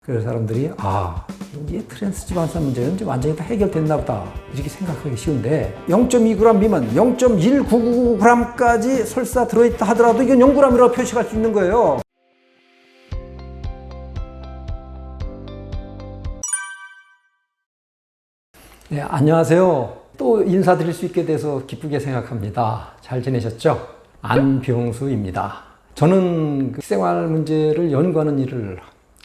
그래서 사람들이 이제 트랜스 지방산 문제는 이제 완전히 다 해결됐나 보다 이렇게 생각하기 쉬운데 0.2g 미만, 0.1999g까지 설사 들어있다 하더라도 이건 0g이라고 표시할 수 있는 거예요. 네, 안녕하세요. 또 인사드릴 수 있게 돼서 기쁘게 생각합니다. 잘 지내셨죠? 안병수입니다. 저는 생활 문제를 연구하는 일을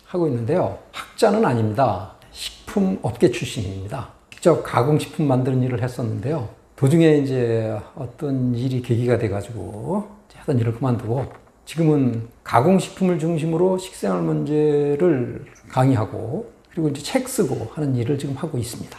하고 있는데요. 학자는 아닙니다. 식품업계 출신입니다. 직접 가공식품 만드는 일을 했었는데요. 도중에 이제 어떤 일이 계기가 돼가지고 하던 일을 그만두고 지금은 가공식품을 중심으로 식생활 문제를 강의하고 그리고 이제 책 쓰고 하는 일을 지금 하고 있습니다.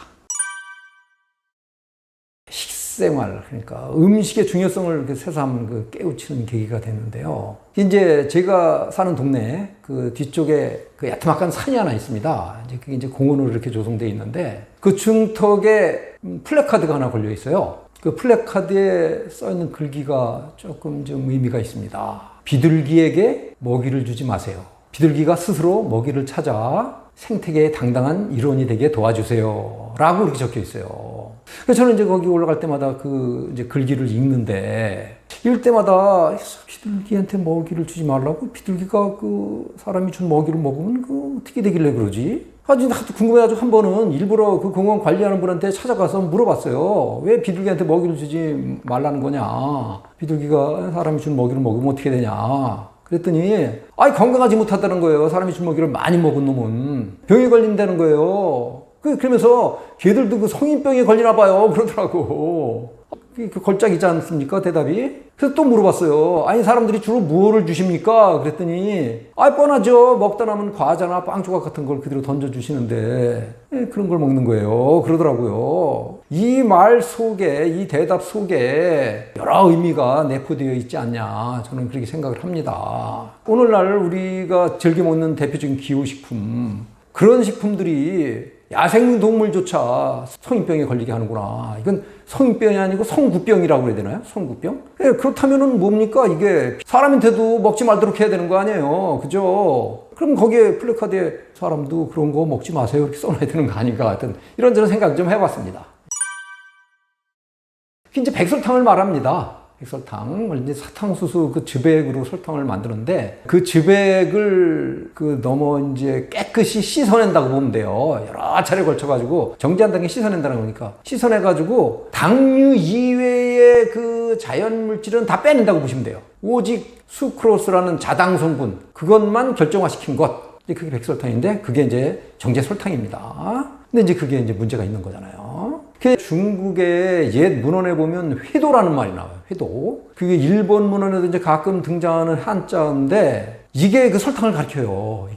식생활, 그러니까 음식의 중요성을 새삼 깨우치는 계기가 됐는데요. 이제 제가 사는 동네 그 뒤쪽에 그 야트막한 산이 하나 있습니다. 그게 이제 공원으로 이렇게 조성되어 있는데 그 중턱에 플래카드가 하나 걸려 있어요. 그 플래카드에 써 있는 글귀가 조금 좀 의미가 있습니다. 비둘기에게 먹이를 주지 마세요. 비둘기가 스스로 먹이를 찾아 생태계의 당당한 일원이 되게 도와주세요. 라고 이렇게 적혀 있어요. 그래서 저는 이제 거기 올라갈 때마다 그 이제 글귀를 읽는데, 읽을 때마다 비둘기한테 먹이를 주지 말라고? 비둘기가 그 사람이 준 먹이를 먹으면 그 어떻게 되길래 그러지? 하도 궁금해가지고 한 번은 일부러 그 공원 관리하는 분한테 찾아가서 물어봤어요. 왜 비둘기한테 먹이를 주지 말라는 거냐? 비둘기가 사람이 준 먹이를 먹으면 어떻게 되냐? 그랬더니 건강하지 못하다는 거예요. 사람이 준 먹이를 많이 먹은 놈은 병에 걸린다는 거예요. 그러면서 걔들도 그 성인병에 걸리나 봐요. 그러더라고. 그 걸작이지 않습니까? 대답이. 그래서 또 물어봤어요. 사람들이 주로 무엇을 주십니까? 그랬더니 뻔하죠. 먹다 남은 과자나 빵 조각 같은 걸 그대로 던져주시는데 그런 걸 먹는 거예요. 그러더라고요. 이 말 속에, 이 대답 속에 여러 의미가 내포되어 있지 않냐, 저는 그렇게 생각을 합니다. 오늘날 우리가 즐겨 먹는 대표적인 기호식품, 그런 식품들이 야생동물조차 성인병에 걸리게 하는구나. 이건 성인병이 아니고 성구병이라고 해야 되나요? 성구병? 그렇다면은 뭡니까? 이게 사람한테도 먹지 말도록 해야 되는 거 아니에요. 그죠? 그럼 거기에 플래카드에 사람도 그런 거 먹지 마세요. 이렇게 써놔야 되는 거 아닌가. 하여튼 이런저런 생각 좀 해봤습니다. 이제 백설탕을 말합니다. 백설탕, 이제 사탕수수 그 즙액으로 설탕을 만드는데 그 즙액을 너무 이제 깨끗이 씻어낸다고 보면 돼요. 여러 차례 걸쳐가지고 정제한 다음에 씻어낸다는 거니까. 씻어내가지고 당류 이외의 그 자연 물질은 다 빼낸다고 보시면 돼요. 오직 수크로스라는 자당 성분, 그것만 결정화시킨 것. 그게 백설탕인데 그게 이제 정제 설탕입니다. 근데 이제 그게 이제 문제가 있는 거잖아요. 중국의 옛 문헌에 보면 회도라는 말이 나와요. 회도. 그게 일본 문헌에도 이제 가끔 등장하는 한자인데 이게 그 설탕을 가리켜요.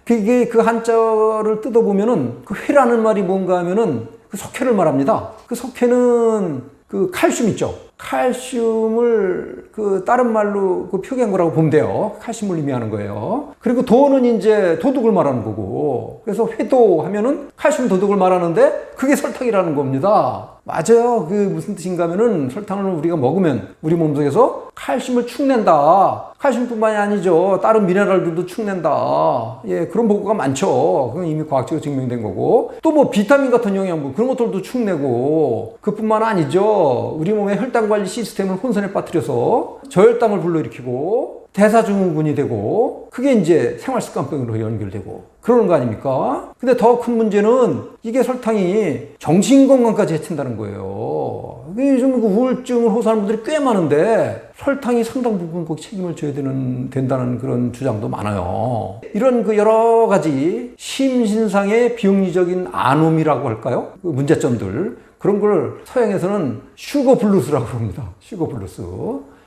그게 그 한자를 뜯어보면은 그 회라는 말이 뭔가 하면은 그 석회를 말합니다. 그 석회는 그 칼슘 있죠. 칼슘을 다른 말로 표기한 거라고 보면 돼요. 칼슘을 의미하는 거예요. 그리고 도는 이제 도둑을 말하는 거고. 그래서 회도 하면은 칼슘 도둑을 말하는데 그게 설탕이라는 겁니다. 맞아요. 무슨 뜻인가 하면은 설탕을 우리가 먹으면 우리 몸속에서 칼슘을 축낸다. 칼슘뿐만이 아니죠. 다른 미네랄들도 축낸다. 그런 보고가 많죠. 그건 이미 과학적으로 증명된 거고. 또 뭐 비타민 같은 영양분, 그런 것들도 축내고. 그뿐만 아니죠. 우리 몸의 혈당 관리 시스템을 혼선에 빠뜨려서 저혈당을 불러일으키고 대사증후군이 되고, 그게 이제 생활습관병으로 연결되고 그러는 거 아닙니까? 근데 더 큰 문제는 이게 설탕이 정신건강까지 해친다는 거예요. 요즘 우울증을 호소하는 분들이 꽤 많은데 설탕이 상당 부분 거기 책임을 져야 된다는 그런 주장도 많아요. 이런 여러 가지 심신상의 비용리적인 안옴이라고 할까요? 문제점들, 그런 걸 서양에서는 슈거블루스라고 합니다. 슈거블루스.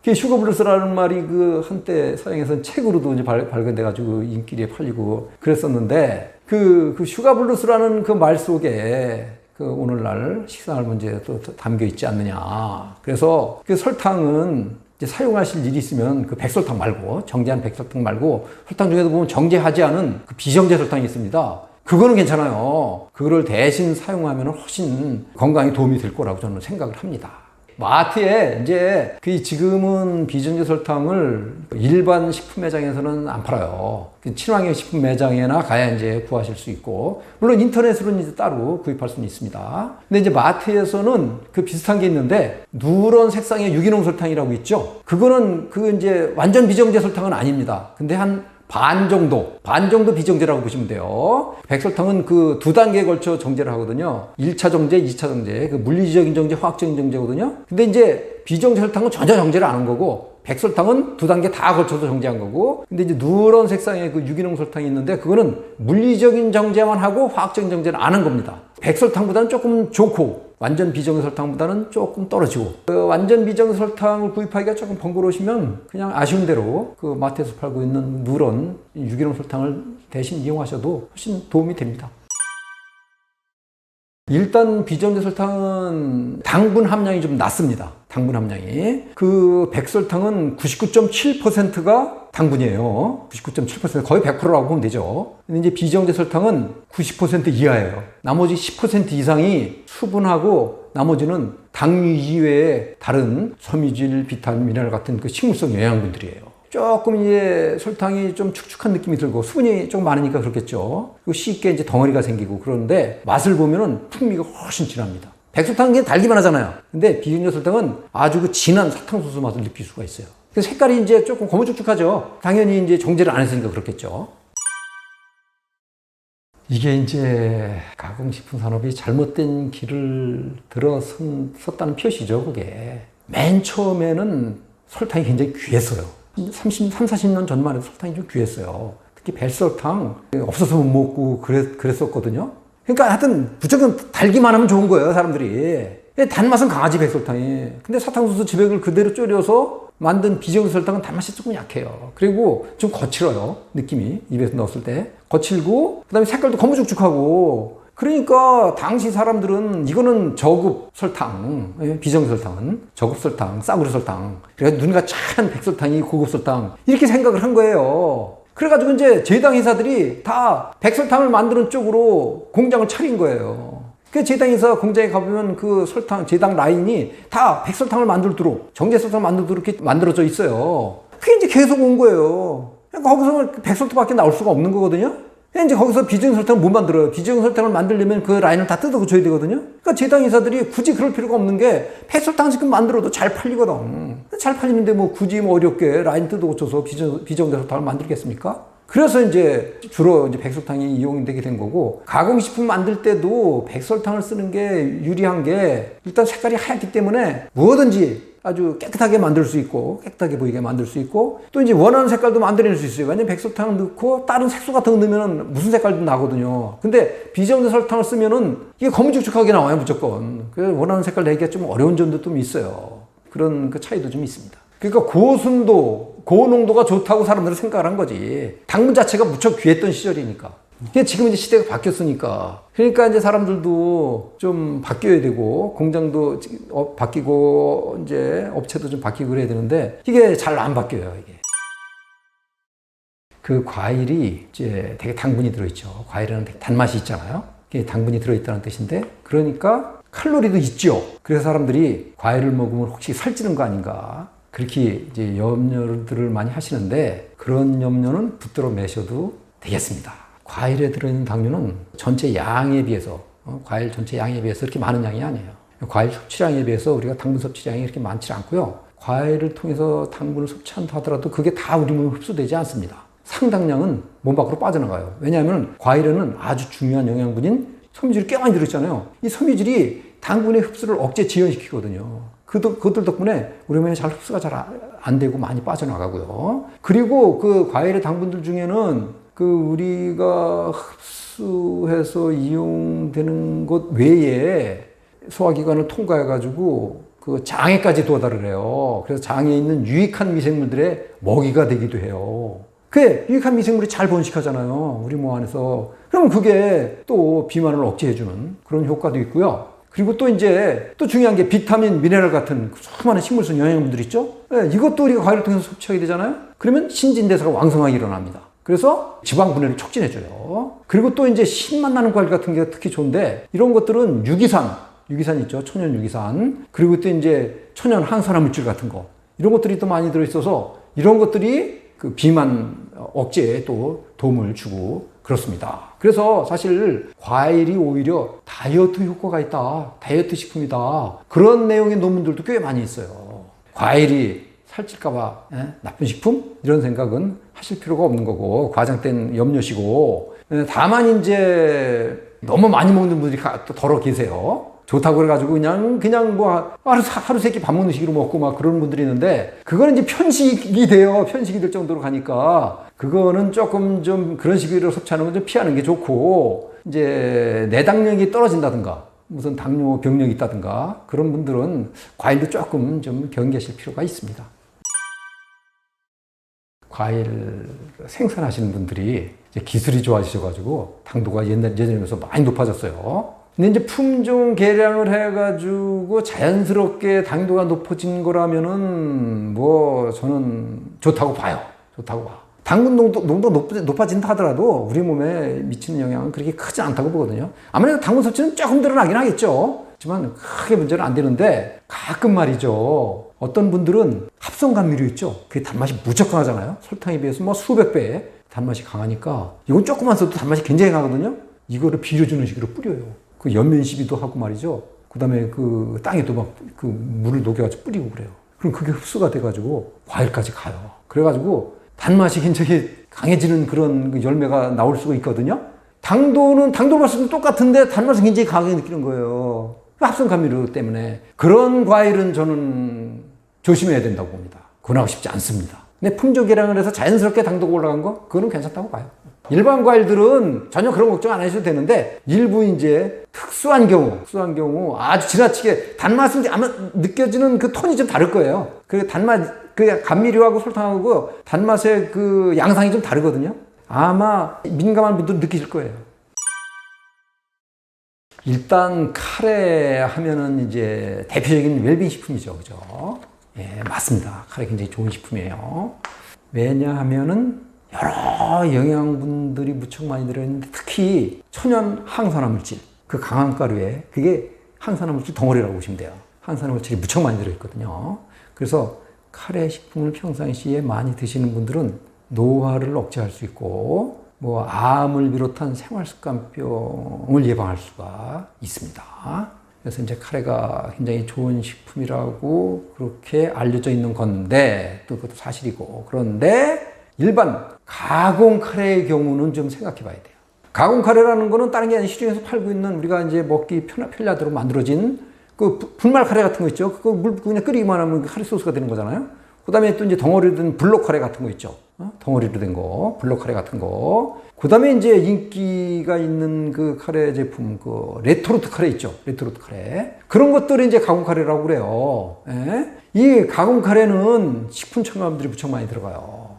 슈거블루스라는 말이 한때 서양에서는 책으로도 이제 발견돼가지고 인기리에 팔리고 그랬었는데 그 슈거블루스라는 그 말 속에 오늘날 식생활 문제도 담겨 있지 않느냐. 그래서 설탕은 이제 사용하실 일이 있으면 백설탕 말고, 정제한 백설탕 말고, 설탕 중에도 보면 정제하지 않은 비정제 설탕이 있습니다. 그거는 괜찮아요. 그거를 대신 사용하면 훨씬 건강에 도움이 될 거라고 저는 생각을 합니다. 마트에 이제 그 지금은 비정제 설탕을 일반 식품 매장에서는 안 팔아요. 친환경 식품 매장에나 가야 이제 구하실 수 있고, 물론 인터넷으로는 이제 따로 구입할 수는 있습니다. 근데 이제 마트에서는 그 비슷한 게 있는데, 누런 색상의 유기농 설탕이라고 있죠. 그거는 그 이제 완전 비정제 설탕은 아닙니다. 근데 한 반 정도 비정제라고 보시면 돼요. 백설탕은 그 두 단계에 걸쳐 정제를 하거든요. 1차 정제, 2차 정제, 그 물리적인 정제, 화학적인 정제거든요. 근데 이제 비정제 설탕은 전혀 정제를 안 한 거고, 백설탕은 두 단계 다 걸쳐서 정제한 거고, 근데 이제 누런 색상의 그 유기농 설탕이 있는데, 그거는 물리적인 정제만 하고 화학적인 정제는 안 한 겁니다. 백설탕보다는 조금 좋고, 완전 비정제 설탕보다는 조금 떨어지고, 그 완전 비정제 설탕을 구입하기가 조금 번거로우시면 그냥 아쉬운 대로 그 마트에서 팔고 있는 누런 유기농 설탕을 대신 이용하셔도 훨씬 도움이 됩니다. 일단 비정제 설탕은 당분 함량이 좀 낮습니다. 당분 함량이. 그 백설탕은 99.7%가 당분이에요. 99.7%, 거의 100%라고 보면 되죠. 근데 이제 비정제 설탕은 90% 이하예요. 나머지 10% 이상이 수분하고, 나머지는 당류 이외의 다른 섬유질, 비타민, 미네랄 같은 그 식물성 영양분들이에요. 조금 이제 설탕이 좀 축축한 느낌이 들고, 수분이 좀 많으니까 그렇겠죠. 그리고 쉽게 이제 덩어리가 생기고, 그런데 맛을 보면은 풍미가 훨씬 진합니다. 백설탕은 그냥 달기만 하잖아요. 근데 비정제 설탕은 아주 그 진한 사탕수수 맛을 느낄 수가 있어요. 그래서 색깔이 이제 조금 거무쭉쭉하죠. 당연히 이제 정제를 안 했으니까 그렇겠죠. 이게 이제 가공식품 산업이 잘못된 길을 들어섰다는 표시죠, 그게. 맨 처음에는 설탕이 굉장히 귀했어요. 40년 전만 해도 설탕이 좀 귀했어요. 특히 백설탕 없어서 못 먹고 그랬었거든요. 그러니까 하여튼 무조건 달기만 하면 좋은 거예요, 사람들이. 단맛은 강하지, 백설탕이. 근데 사탕수수 지백을 그대로 졸여서 만든 비정제 설탕은 단맛이 조금 약해요. 그리고 좀 거칠어요, 느낌이. 입에서 넣었을 때 거칠고, 그 다음에 색깔도 거무쭉쭉하고. 그러니까 당시 사람들은 이거는 저급 설탕, 비정제 설탕은 저급 설탕, 싸구려 설탕, 그래서 눈과 찬 백설탕이 고급 설탕, 이렇게 생각을 한 거예요. 그래가지고 이제 제당 회사들이 다 백설탕을 만드는 쪽으로 공장을 차린 거예요. 그 제당에서 공장에 가보면 그 설탕, 제당 라인이 다 백설탕을 만들도록, 정제 설탕을 만들도록 이렇게 만들어져 있어요. 그게 이제 계속 온 거예요. 그러니까 거기서 백설탕밖에 나올 수가 없는 거거든요. 이제 거기서 비정제 설탕을 못 만들어요. 비정제 설탕을 만들려면 그 라인을 다 뜯어줘야 되거든요. 그러니까 제당 회사들이 굳이 그럴 필요가 없는 게, 백설탕 지금 만들어도 잘 팔리거든. 잘 팔리는데 뭐 굳이 뭐 어렵게 라인 뜯어고쳐서 비정제 설탕을 만들겠습니까? 그래서 이제 주로 이제 백설탕이 이용되게 된 거고, 가공식품 만들 때도 백설탕을 쓰는 게 유리한 게, 일단 색깔이 하얗기 때문에 뭐든지 아주 깨끗하게 만들 수 있고, 깨끗하게 보이게 만들 수 있고, 또 이제 원하는 색깔도 만들어낼 수 있어요. 왜냐면 백설탕을 넣고 다른 색소 같은 거 넣으면 무슨 색깔도 나거든요. 근데 비정제 설탕을 쓰면은 이게 거무쭉쭉하게 나와요, 무조건. 그래서 원하는 색깔 내기가 좀 어려운 점도 좀 있어요. 그런 그 차이도 좀 있습니다. 그러니까 고순도, 고농도가 좋다고 사람들은 생각을 한 거지. 당분 자체가 무척 귀했던 시절이니까. 지금 이제 시대가 바뀌었으니까. 그러니까 이제 사람들도 좀 바뀌어야 되고, 공장도 바뀌고, 이제 업체도 좀 바뀌고 그래야 되는데, 이게 잘 안 바뀌어요, 이게. 그 과일이 이제 되게 당분이 들어있죠. 과일에는 되게 단맛이 있잖아요. 이게 당분이 들어있다는 뜻인데, 그러니까 칼로리도 있죠. 그래서 사람들이 과일을 먹으면 혹시 살찌는 거 아닌가, 그렇게 이제 염려들을 많이 하시는데, 그런 염려는 붙들어 매셔도 되겠습니다. 과일에 들어있는 당류는 전체 양에 비해서, 과일 전체 양에 비해서 그렇게 많은 양이 아니에요. 과일 섭취량에 비해서 우리가 당분 섭취량이 그렇게 많지 않고요. 과일을 통해서 당분을 섭취한다 하더라도 그게 다 우리 몸에 흡수되지 않습니다. 상당량은 몸 밖으로 빠져나가요. 왜냐하면 과일에는 아주 중요한 영양분인 섬유질이 꽤 많이 들어있잖아요. 이 섬유질이 당분의 흡수를 억제 지연시키거든요. 그것들 덕분에 우리 몸에 잘 흡수가 잘 안 되고 많이 빠져나가고요. 그리고 그 과일의 당분들 중에는 그 우리가 흡수해서 이용되는 것 외에 소화기관을 통과해가지고 그 장에까지 도달을 해요. 그래서 장에 있는 유익한 미생물들의 먹이가 되기도 해요. 그 유익한 미생물이 잘 번식하잖아요, 우리 몸 안에서. 그럼 그게 또 비만을 억제해주는 그런 효과도 있고요. 그리고 또 이제 또 중요한 게 비타민, 미네랄 같은 수많은 식물성 영양분들 있죠. 이것도 우리가 과일을 통해서 섭취하게 되잖아요. 그러면 신진대사가 왕성하게 일어납니다. 그래서 지방 분해를 촉진해줘요. 그리고 또 이제 신맛 나는 과일 같은 게 특히 좋은데, 이런 것들은 유기산, 유기산 있죠. 천연 유기산. 그리고 또 이제 천연 항산화 물질 같은 거. 이런 것들이 또 많이 들어있어서 이런 것들이 그 비만 억제에 또 도움을 주고 그렇습니다. 그래서 사실 과일이 오히려 다이어트 효과가 있다. 다이어트 식품이다. 그런 내용의 논문들도 꽤 많이 있어요. 과일이 살찔까봐 나쁜 식품? 이런 생각은 하실 필요가 없는 거고, 과장된 염려시고, 다만 이제 너무 많이 먹는 분들이 또 덜어 계세요. 좋다고 그래가지고 그냥 뭐 하루 세 끼 밥 먹는 식으로 먹고 막 그런 분들이 있는데, 그거는 이제 편식이 돼요. 편식이 될 정도로 가니까 그거는 조금 좀 그런 식으로 섭취하는 건 좀 피하는 게 좋고, 이제 내당력이 떨어진다든가 무슨 당뇨 병력이 있다든가 그런 분들은 과일도 조금 좀 경계하실 필요가 있습니다. 과일 생산하시는 분들이 이제 기술이 좋아지셔가지고 당도가 예전에 비해서 많이 높아졌어요. 근데 이제 품종 개량을 해가지고 자연스럽게 당도가 높아진 거라면은 뭐 저는 좋다고 봐요. 좋다고 봐. 당분 농도 높아진다 하더라도 우리 몸에 미치는 영향은 그렇게 크지 않다고 보거든요. 아무래도 당분 섭취는 조금 늘어나긴 하겠죠. 하지만 크게 문제는 안 되는데, 가끔 말이죠. 어떤 분들은 합성 감미료 있죠. 그게 단맛이 무척 강하잖아요. 설탕에 비해서 뭐 수백 배 단맛이 강하니까 이건 조금만 써도 단맛이 굉장히 강하거든요. 이거를 비벼주는 식으로 뿌려요. 그 연면 시비도 하고 말이죠. 그 다음에 그 땅에도 막 그 물을 녹여가지고 뿌리고 그래요. 그럼 그게 흡수가 돼가지고 과일까지 가요. 그래가지고 단맛이 굉장히 강해지는 그런 그 열매가 나올 수가 있거든요. 당도를 봤을 때 똑같은데 단맛은 굉장히 강하게 느끼는 거예요. 합성 감미료 때문에. 그런 과일은 저는 조심해야 된다고 봅니다. 권하고 싶지 않습니다. 근데 품종 개량을 해서 자연스럽게 당도가 올라간 거, 그거는 괜찮다고 봐요. 일반 과일들은 전혀 그런 걱정 안 하셔도 되는데, 일부 이제 특수한 경우 아주 지나치게 단맛은 아마 느껴지는 그 톤이 좀 다를 거예요. 그 단맛, 그 감미료하고 설탕하고 단맛의 그 양상이 좀 다르거든요. 아마 민감한 분들은 느끼실 거예요. 일단 카레 하면은 이제 대표적인 웰빙 식품이죠. 그죠? 예, 맞습니다. 카레 굉장히 좋은 식품이에요. 왜냐하면은 여러 영양분들이 무척 많이 들어있는데, 특히 천연 항산화 물질, 그 강한 가루에 그게 항산화 물질 덩어리라고 보시면 돼요. 항산화 물질이 무척 많이 들어있거든요. 그래서 카레 식품을 평상시에 많이 드시는 분들은 노화를 억제할 수 있고, 뭐 암을 비롯한 생활습관병을 예방할 수가 있습니다. 그래서 이제 카레가 굉장히 좋은 식품이라고 그렇게 알려져 있는 건데, 또 그것도 사실이고, 그런데 일반 가공 카레의 경우는 좀 생각해 봐야 돼요. 가공 카레라는 거는 다른 게 아니라 시중에서 팔고 있는, 우리가 이제 먹기 편리하도록 만들어진 그 분말 카레 같은 거 있죠. 그거 물 그냥 끓이기만 하면 카레 소스가 되는 거잖아요. 그 다음에 또 이제 덩어리로 된 블록 카레 같은 거 있죠. 덩어리로 된 거, 블록 카레 같은 거. 그 다음에 이제 인기가 있는 그 카레 제품, 그 레토르트 카레 있죠. 레토르트 카레. 그런 것들이 이제 가공 카레라고 그래요. 예? 이 가공 카레는 식품 첨가물들이 무척 많이 들어가요.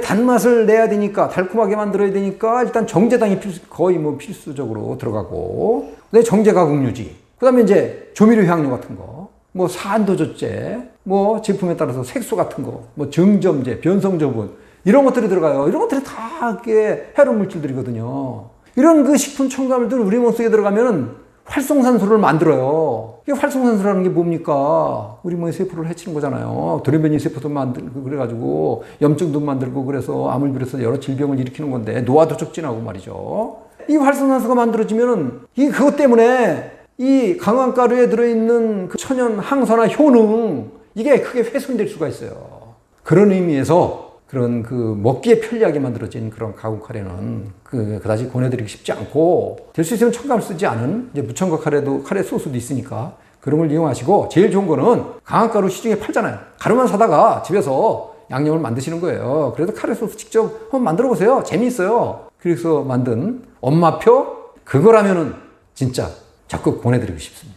단맛을 내야 되니까, 달콤하게 만들어야 되니까 일단 정제당이 거의 뭐 필수적으로 들어가고, 그다음에 정제 가공 유지, 그다음에 이제 조미료 향료 같은 거, 뭐 산도저제, 뭐 제품에 따라서 색소 같은 거, 뭐 증점제, 변성저분, 이런 것들이 들어가요. 이런 것들이 다 이게 해로운 물질들이거든요. 이런 그 식품 첨가물들은 우리 몸속에 들어가면 활성산소를 만들어요. 이게 활성산소라는 게 뭡니까? 우리 몸의 세포를 해치는 거잖아요. 돌연변이 세포도 만들고 그래가지고 염증도 만들고, 그래서 암을 비롯해서 여러 질병을 일으키는 건데, 노화도 촉진하고 말이죠. 이 활성산소가 만들어지면은 그것 때문에 이 강황 가루에 들어있는 그 천연 항산화 효능, 이게 크게 훼손될 수가 있어요. 그런 의미에서 그런 그 먹기에 편리하게 만들어진 그런 가공 카레는 그다지 권해드리기 쉽지 않고, 될 수 있으면 첨가물 쓰지 않은 이제 무첨가 카레 소스도 있으니까 그런 걸 이용하시고, 제일 좋은 거는 강황 가루 시중에 팔잖아요. 가루만 사다가 집에서 양념을 만드시는 거예요. 그래도 카레 소스 직접 한번 만들어 보세요. 재미있어요. 그래서 만든 엄마표, 그거라면은 진짜 적극 권해드리고 싶습니다.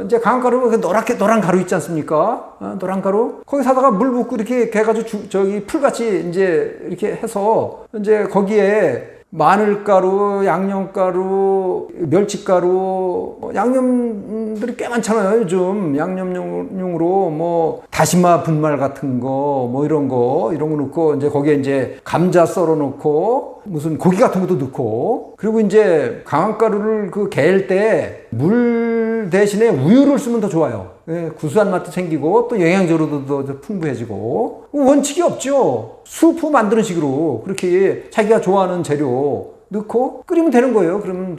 이제 강황 가루, 노란 가루 있지 않습니까? 노란 가루. 거기 사다가 물 붓고 이렇게 해가지고 풀같이 이제 이렇게 해서 이제 거기에 마늘가루, 양념가루, 멸치가루, 양념들이 꽤 많잖아요. 요즘 양념용으로 뭐 다시마 분말 같은 거, 뭐 이런 거 넣고 이제 거기에 이제 감자 썰어 넣고 무슨 고기 같은 것도 넣고, 그리고 이제 강황가루를 그 개일 때 물 대신에 우유를 쓰면 더 좋아요. 예, 구수한 맛도 생기고 또 영양적으로도 더 풍부해지고. 원칙이 없죠. 수프 만드는 식으로 그렇게 자기가 좋아하는 재료 넣고 끓이면 되는 거예요. 그러면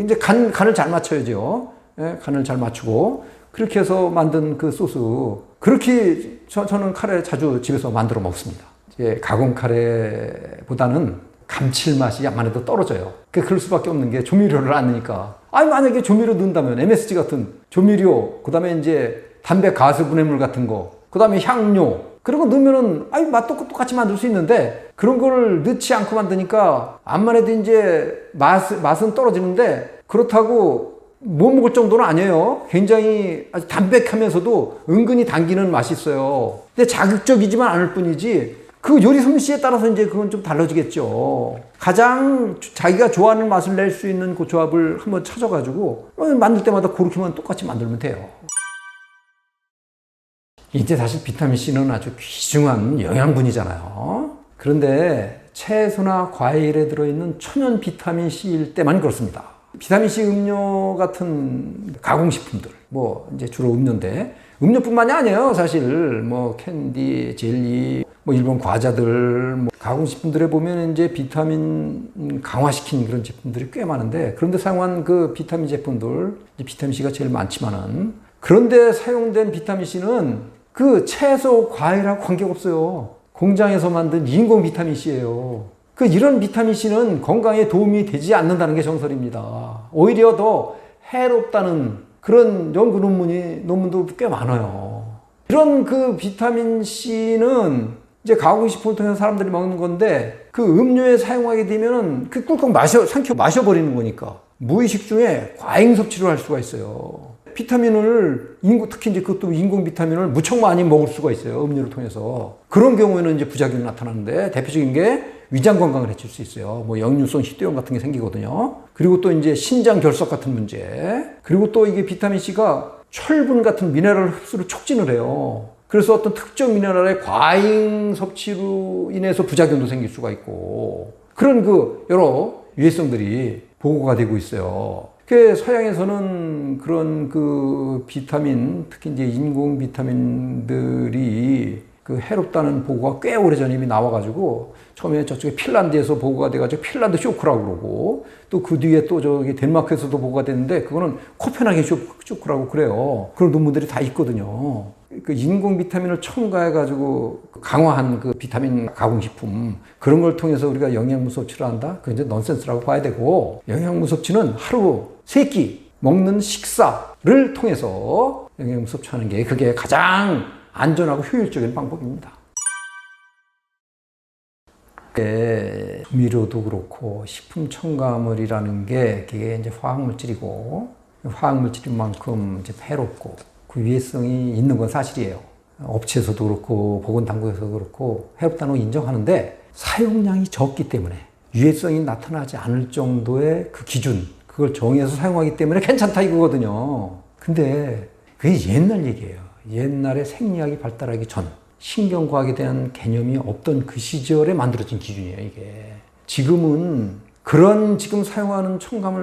이제 간을 잘 맞춰야죠. 예, 간을 잘 맞추고 그렇게 해서 만든 그 소스, 그렇게 저는 카레 자주 집에서 만들어 먹습니다. 이제 가공 카레보다는 감칠맛이 아무래도 떨어져요. 그럴 수밖에 없는 게 조미료를 안 넣으니까. 만약에 조미료 넣는다면 MSG 같은 조미료, 그 다음에 이제 담배 가스 분해물 같은 거, 그 다음에 향료, 그런 거 넣으면은 맛도 똑같이 만들 수 있는데 그런 거를 넣지 않고 만드니까 암만 해도 이제 맛은 떨어지는데 그렇다고 못 먹을 정도는 아니에요. 굉장히 아주 담백하면서도 은근히 당기는 맛이 있어요. 근데 자극적이지만 않을 뿐이지 그 요리 솜씨에 따라서 이제 그건 좀 달라지겠죠. 가장 자기가 좋아하는 맛을 낼 수 있는 그 조합을 한번 찾아가지고 만들 때마다 그렇게만 똑같이 만들면 돼요. 이제 사실 비타민C는 아주 귀중한 영양분이잖아요. 그런데 채소나 과일에 들어있는 천연 비타민C일 때만 그렇습니다. 비타민C 음료 같은 가공식품들, 뭐 이제 주로 음료인데, 음료뿐만이 아니에요. 사실 뭐 캔디, 젤리, 뭐 일본 과자들, 뭐 가공식품들에 보면 이제 비타민 강화시킨 그런 제품들이 꽤 많은데, 그런데 사용한 그 비타민 제품들, 비타민C가 제일 많지만은, 그런데 사용된 비타민C는 그 채소, 과일하고 관계없어요. 공장에서 만든 인공 비타민C예요. 이런 비타민C는 건강에 도움이 되지 않는다는 게 정설입니다. 오히려 더 해롭다는 그런 연구 논문도 꽤 많아요. 이런 그 비타민C는 이제 가공식품을 통해서 사람들이 먹는 건데, 그 음료에 사용하게 되면은 그 꿀꺽 삼켜 마셔버리는 거니까 무의식 중에 과잉 섭취를 할 수가 있어요. 비타민을 특히 이제 그것도 인공 비타민을 무척 많이 먹을 수가 있어요. 음료를 통해서. 그런 경우에는 이제 부작용이 나타나는데, 대표적인 게 위장 건강을 해칠 수 있어요. 뭐 역류성 식도염 같은 게 생기거든요. 그리고 또 이제 신장 결석 같은 문제. 그리고 또 이게 비타민C가 철분 같은 미네랄 흡수를 촉진을 해요. 그래서 어떤 특정 미네랄의 과잉 섭취로 인해서 부작용도 생길 수가 있고, 그런 여러 유해성들이 보고가 되고 있어요. 서양에서는 그런 비타민, 특히 이제 인공 비타민들이 해롭다는 보고가 꽤 오래전에 이미 나와가지고, 처음에 저쪽에 핀란드에서 보고가 돼가지고 핀란드 쇼크라고 그러고, 또 그 뒤에 또 저기 덴마크에서도 보고가 됐는데, 그거는 코펜하겐 쇼크라고 그래요. 그런 논문들이 다 있거든요. 인공 비타민을 첨가해가지고 강화한 비타민 가공식품, 그런 걸 통해서 우리가 영양분 섭취를 한다? 그건 이제 넌센스라고 봐야 되고, 영양분 섭취는 하루 3끼 먹는 식사를 통해서 영양분 섭취하는 게 그게 가장 안전하고 효율적인 방법입니다. 조미료도 그렇고 식품 첨가물이라는 게 그게 이제 화학물질이고, 화학물질인 만큼 이제 해롭고 그 위해성이 있는 건 사실이에요. 업체에서도 그렇고 보건당국에서도 그렇고 해롭다는 걸 인정하는데, 사용량이 적기 때문에 유해성이 나타나지 않을 정도의 그 기준, 그걸 정해서 사용하기 때문에 괜찮다 이거거든요. 근데 그게 옛날 얘기예요. 옛날에 생리학이 발달하기 전, 신경과학에 대한 개념이 없던 그 시절에 만들어진 기준이에요, 이게. 지금은 그런 지금 사용하는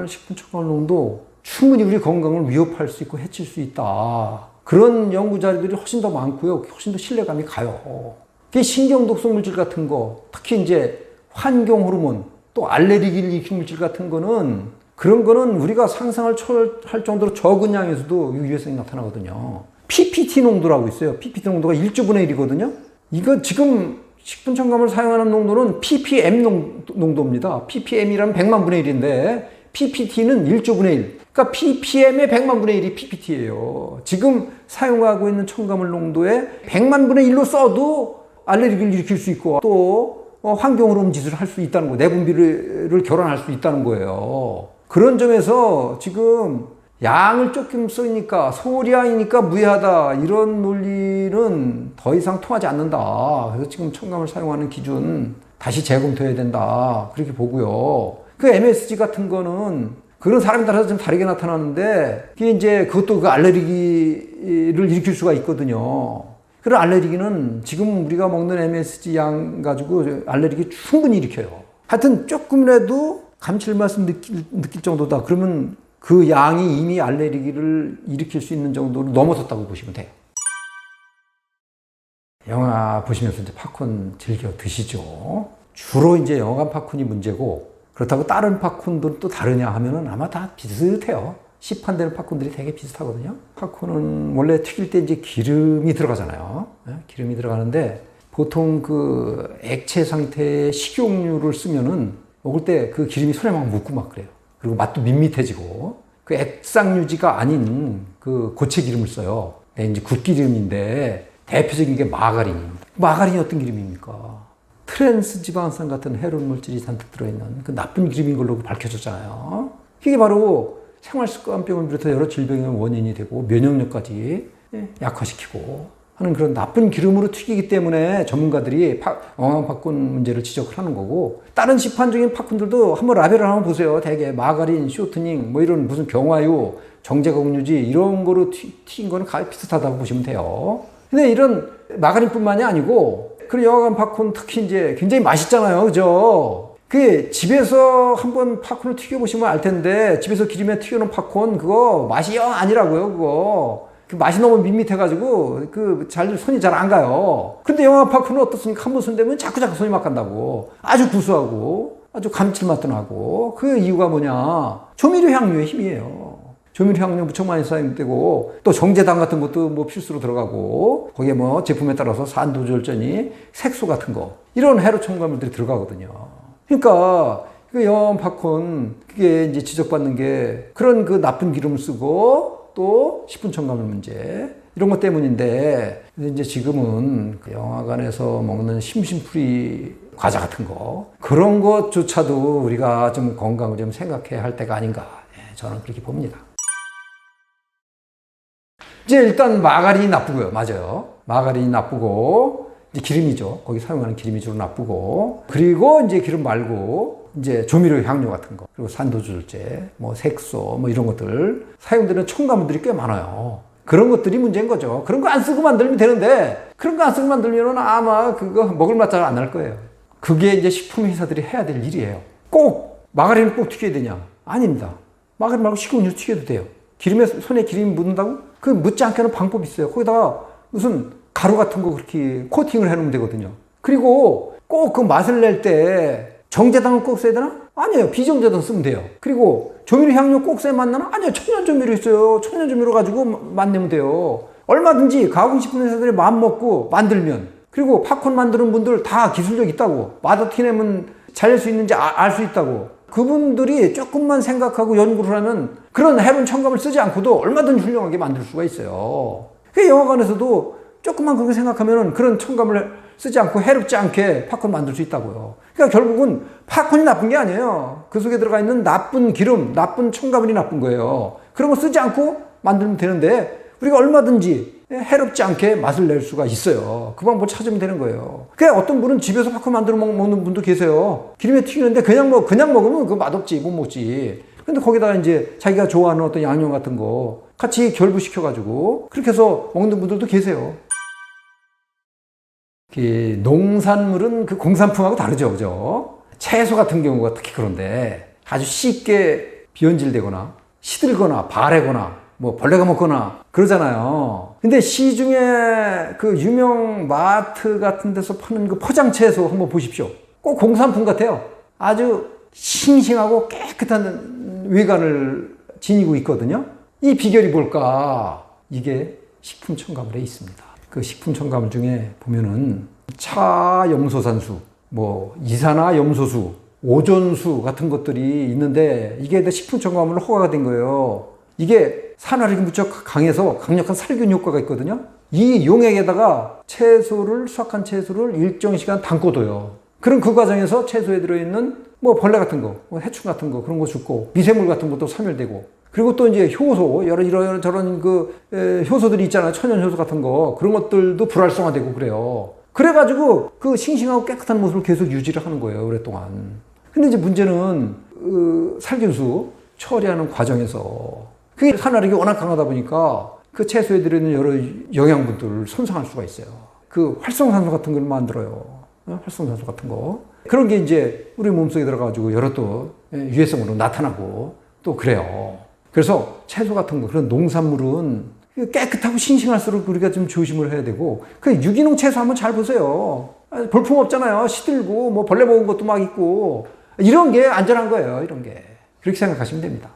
식품 첨가물 농도 충분히 우리 건강을 위협할 수 있고 해칠 수 있다. 그런 연구 자료들이 훨씬 더 많고요. 훨씬 더 신뢰감이 가요. 신경독성 물질 같은 거, 특히 이제 환경 호르몬, 또 알레르기를 일으키는 물질 같은 거는, 그런 거는 우리가 상상을 초월할 정도로 적은 양에서도 유해성이 나타나거든요. PPT 농도라고 있어요. PPT 농도가 1조분의 1이거든요. 이거 지금 식품 첨가물 사용하는 농도는 ppm 농도입니다. ppm이라면 100만 분의 1인데 ppt는 1조분의 1. 그러니까 ppm의 100만 분의 1이 ppt예요. 지금 사용하고 있는 첨가물 농도에 100만 분의 1로 써도 알레르기를 일으킬 수 있고, 또 환경 호르몬 짓을 할 수 있다는 거예요. 내분비를 결함할 수 있다는 거예요. 그런 점에서 지금 양을 조금 쓰니까 소량이니까 무해하다, 이런 논리는 더 이상 통하지 않는다. 그래서 지금 첨가물 사용하는 기준, 다시 재검토해야 된다. 그렇게 보고요. 그 MSG 같은 거는 그런 사람에 따라서 좀 다르게 나타나는데 그게 이제 그것도 그 알레르기를 일으킬 수가 있거든요. 그런 알레르기는 지금 우리가 먹는 MSG 양 가지고 알레르기 충분히 일으켜요. 하여튼 조금이라도 감칠맛을 느낄 정도다. 그러면 그 양이 이미 알레르기를 일으킬 수 있는 정도로 넘어섰다고 보시면 돼요. 영화 보시면서 이제 팝콘 즐겨 드시죠. 주로 이제 영화관 팝콘이 문제고, 그렇다고 다른 팝콘들은 또 다르냐 하면은 아마 다 비슷해요. 시판되는 팝콘들이 되게 비슷하거든요. 팝콘은 원래 튀길 때 이제 기름이 들어가잖아요. 기름이 들어가는데 보통 그 액체 상태의 식용유를 쓰면은 먹을 때 그 기름이 손에 막 묻고 막 그래요. 그리고 맛도 밋밋해지고, 그 액상유지가 아닌 그 고체 기름을 써요. 근데 이제 굿기름인데 대표적인 게 마가린입니다. 마가린이 어떤 기름입니까? 트랜스 지방산 같은 해로운 물질이 잔뜩 들어있는 그 나쁜 기름인 걸로 밝혀졌잖아요. 이게 바로 생활습관병을 비롯해 여러 질병의 원인이 되고 면역력까지 약화시키고 하는 그런 나쁜 기름으로 튀기기 때문에 전문가들이 영양 팝콘 문제를 지적을 하는 거고, 다른 시판적인 팝콘들도 한번 라벨을 한번 보세요. 대개 마가린, 쇼트닝, 뭐 이런 무슨 경화유, 정제공유지 이런 거로 튀긴 거는 거의 비슷하다고 보시면 돼요. 근데 이런 마가린뿐만이 아니고 그런 영화관 팝콘 특히 이제 굉장히 맛있잖아요. 그죠? 그 집에서 한번 팝콘을 튀겨보시면 알 텐데, 집에서 기름에 튀겨놓은 팝콘 그거 맛이 영 아니라고요. 그거 그 맛이 너무 밋밋해가지고 손이 잘 안 가요. 근데 영화 팝콘은 어떻습니까? 한번 손대면 자꾸 손이 막 간다고. 아주 구수하고 아주 감칠맛도 나고. 그 이유가 뭐냐? 조미료 향료의 힘이에요. 조미료 향료 무척 많이 사용되고, 또 정제당 같은 것도 뭐 필수로 들어가고, 거기에 뭐 제품에 따라서 산도 조절제니 색소 같은 거, 이런 해로 첨가물들이 들어가거든요. 그러니까 그 영화 팝콘 그게 이제 지적받는 게 그런 그 나쁜 기름을 쓰고 또 식품 첨가물 문제 이런 것 때문인데, 이제 지금은 그 영화관에서 먹는 심심풀이 과자 같은 거, 그런 것조차도 우리가 좀 건강을 좀 생각해야 할 때가 아닌가, 저는 그렇게 봅니다. 이제 일단 마가린이 나쁘고요. 맞아요. 마가린이 나쁘고, 이제 기름이죠. 거기 사용하는 기름이 주로 나쁘고, 그리고 이제 기름 말고 이제 조미료 향료 같은 거, 그리고 산도조절제, 뭐 색소, 뭐 이런 것들 사용되는 첨가물들이 꽤 많아요. 그런 것들이 문제인 거죠. 그런 거 안 쓰고 만들면 되는데, 그런 거 안 쓰고 만들면 아마 그거 먹을 맛 잘 안 날 거예요. 그게 이제 식품 회사들이 해야 될 일이에요. 꼭 마가린을 꼭 튀겨야 되냐? 아닙니다. 마가린 말고 식용유 튀겨도 돼요. 손에 기름이 묻는다고? 그 묻지 않게 하는 방법이 있어요. 거기다가 무슨 가루 같은 거 그렇게 코팅을 해놓으면 되거든요. 그리고 꼭 그 맛을 낼 때 정제당을 꼭 써야 되나? 아니에요. 비정제당 쓰면 돼요. 그리고 조미료 향료 꼭 써야 맛나나? 아니에요. 천연조미료 있어요. 천연조미료 가지고 맛내면 돼요. 얼마든지 가공식품 회사들이 마음 먹고 만들면, 그리고 팝콘 만드는 분들 다 기술력 있다고, 맛어떻게내면 잘 낼 수 있는지 알 수 있다고, 그분들이 조금만 생각하고 연구를 하면 그런 해로운 첨가물 쓰지 않고도 얼마든지 훌륭하게 만들 수가 있어요. 그 영화관에서도 조금만 그렇게 생각하면 그런 첨가물을 쓰지 않고 해롭지 않게 팝콘 만들 수 있다고요. 그러니까 결국은 팝콘이 나쁜 게 아니에요. 그 속에 들어가 있는 나쁜 기름, 나쁜 첨가물이 나쁜 거예요. 그런 거 쓰지 않고 만들면 되는데, 우리가 얼마든지 해롭지 않게 맛을 낼 수가 있어요. 그 방법을 찾으면 되는 거예요. 그냥 어떤 분은 집에서 팝콘 만들어 먹는 분도 계세요. 기름에 튀기는데 그냥 먹으면 그거 맛없지, 못 먹지. 근데 거기다가 이제 자기가 좋아하는 어떤 양념 같은 거 같이 결부시켜가지고 그렇게 해서 먹는 분들도 계세요. 농산물은 그 공산품하고 다르죠, 그죠? 채소 같은 경우가 특히 그런데 아주 쉽게 변질되거나 시들거나 바래거나 뭐 벌레가 먹거나 그러잖아요. 근데 시중에 그 유명 마트 같은 데서 파는 그 포장 채소 한번 보십시오. 꼭 공산품 같아요. 아주 싱싱하고 깨끗한 외관을 지니고 있거든요. 이 비결이 뭘까? 이게 식품 첨가물에 있습니다. 그 식품 첨가물 중에 보면은 차염소산수, 뭐 이산화염소수, 오존수 같은 것들이 있는데, 이게 식품 첨가물로 허가가 된 거예요. 이게 산화력이 무척 강해서 강력한 살균 효과가 있거든요. 이 용액에다가 수확한 채소를 일정 시간 담궈둬요. 그럼 그 과정에서 채소에 들어있는 뭐 벌레 같은 거, 뭐 해충 같은 거, 그런 거 죽고, 미생물 같은 것도 사멸되고, 그리고 또 이제 효소, 이런 저런 효소들이 있잖아요. 천연 효소 같은 거. 그런 것들도 불활성화되고 그래요. 그래가지고 그 싱싱하고 깨끗한 모습을 계속 유지를 하는 거예요, 오랫동안. 근데 이제 문제는 살균수 처리하는 과정에서 그게 산화력이 워낙 강하다 보니까 그 채소에 들어있는 여러 영양분들을 손상할 수가 있어요. 그 활성산소 같은 걸 만들어요. 활성산소 같은 거. 그런 게 이제 우리 몸속에 들어가가지고 여러 또 유해성으로 나타나고 또 그래요. 그래서 채소 같은 거, 그런 농산물은 깨끗하고 싱싱할수록 우리가 좀 조심을 해야 되고, 그 유기농 채소 한번 잘 보세요. 볼품 없잖아요. 시들고, 뭐 벌레 먹은 것도 막 있고. 이런 게 안전한 거예요, 이런 게. 그렇게 생각하시면 됩니다.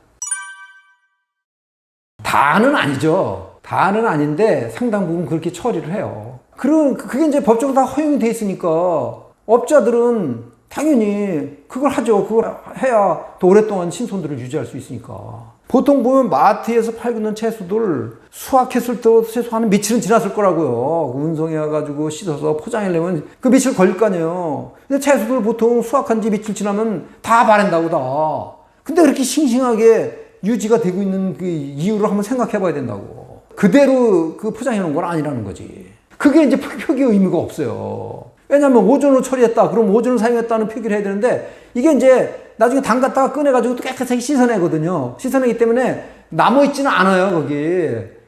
다는 아니죠. 다는 아닌데 상당 부분 그렇게 처리를 해요. 그게 이제 법적으로 다 허용이 돼 있으니까 업자들은 당연히 그걸 하죠. 그걸 해야 더 오랫동안 신선도를 유지할 수 있으니까. 보통 보면 마트에서 팔고 있는 채소들 수확했을 때 최소 한 며칠은 지났을 거라고요. 운송해가지고 씻어서 포장하려면 그 며칠 걸릴 거 아니에요. 근데 채소들 보통 수확한 지 며칠 지나면 다 바랜다고 다. 근데 그렇게 싱싱하게 유지가 되고 있는 그 이유를 한번 생각해 봐야 된다고. 그대로 그 포장해 놓은 건 아니라는 거지. 그게 이제 표기 의미가 없어요. 왜냐면 오존으로 처리했다. 그럼 오존을 사용했다는 표기를 해야 되는데, 이게 이제 나중에 담갔다가 꺼내가지고 또 깨끗하게 씻어내거든요. 씻어내기 때문에 남아있지는 않아요, 거기.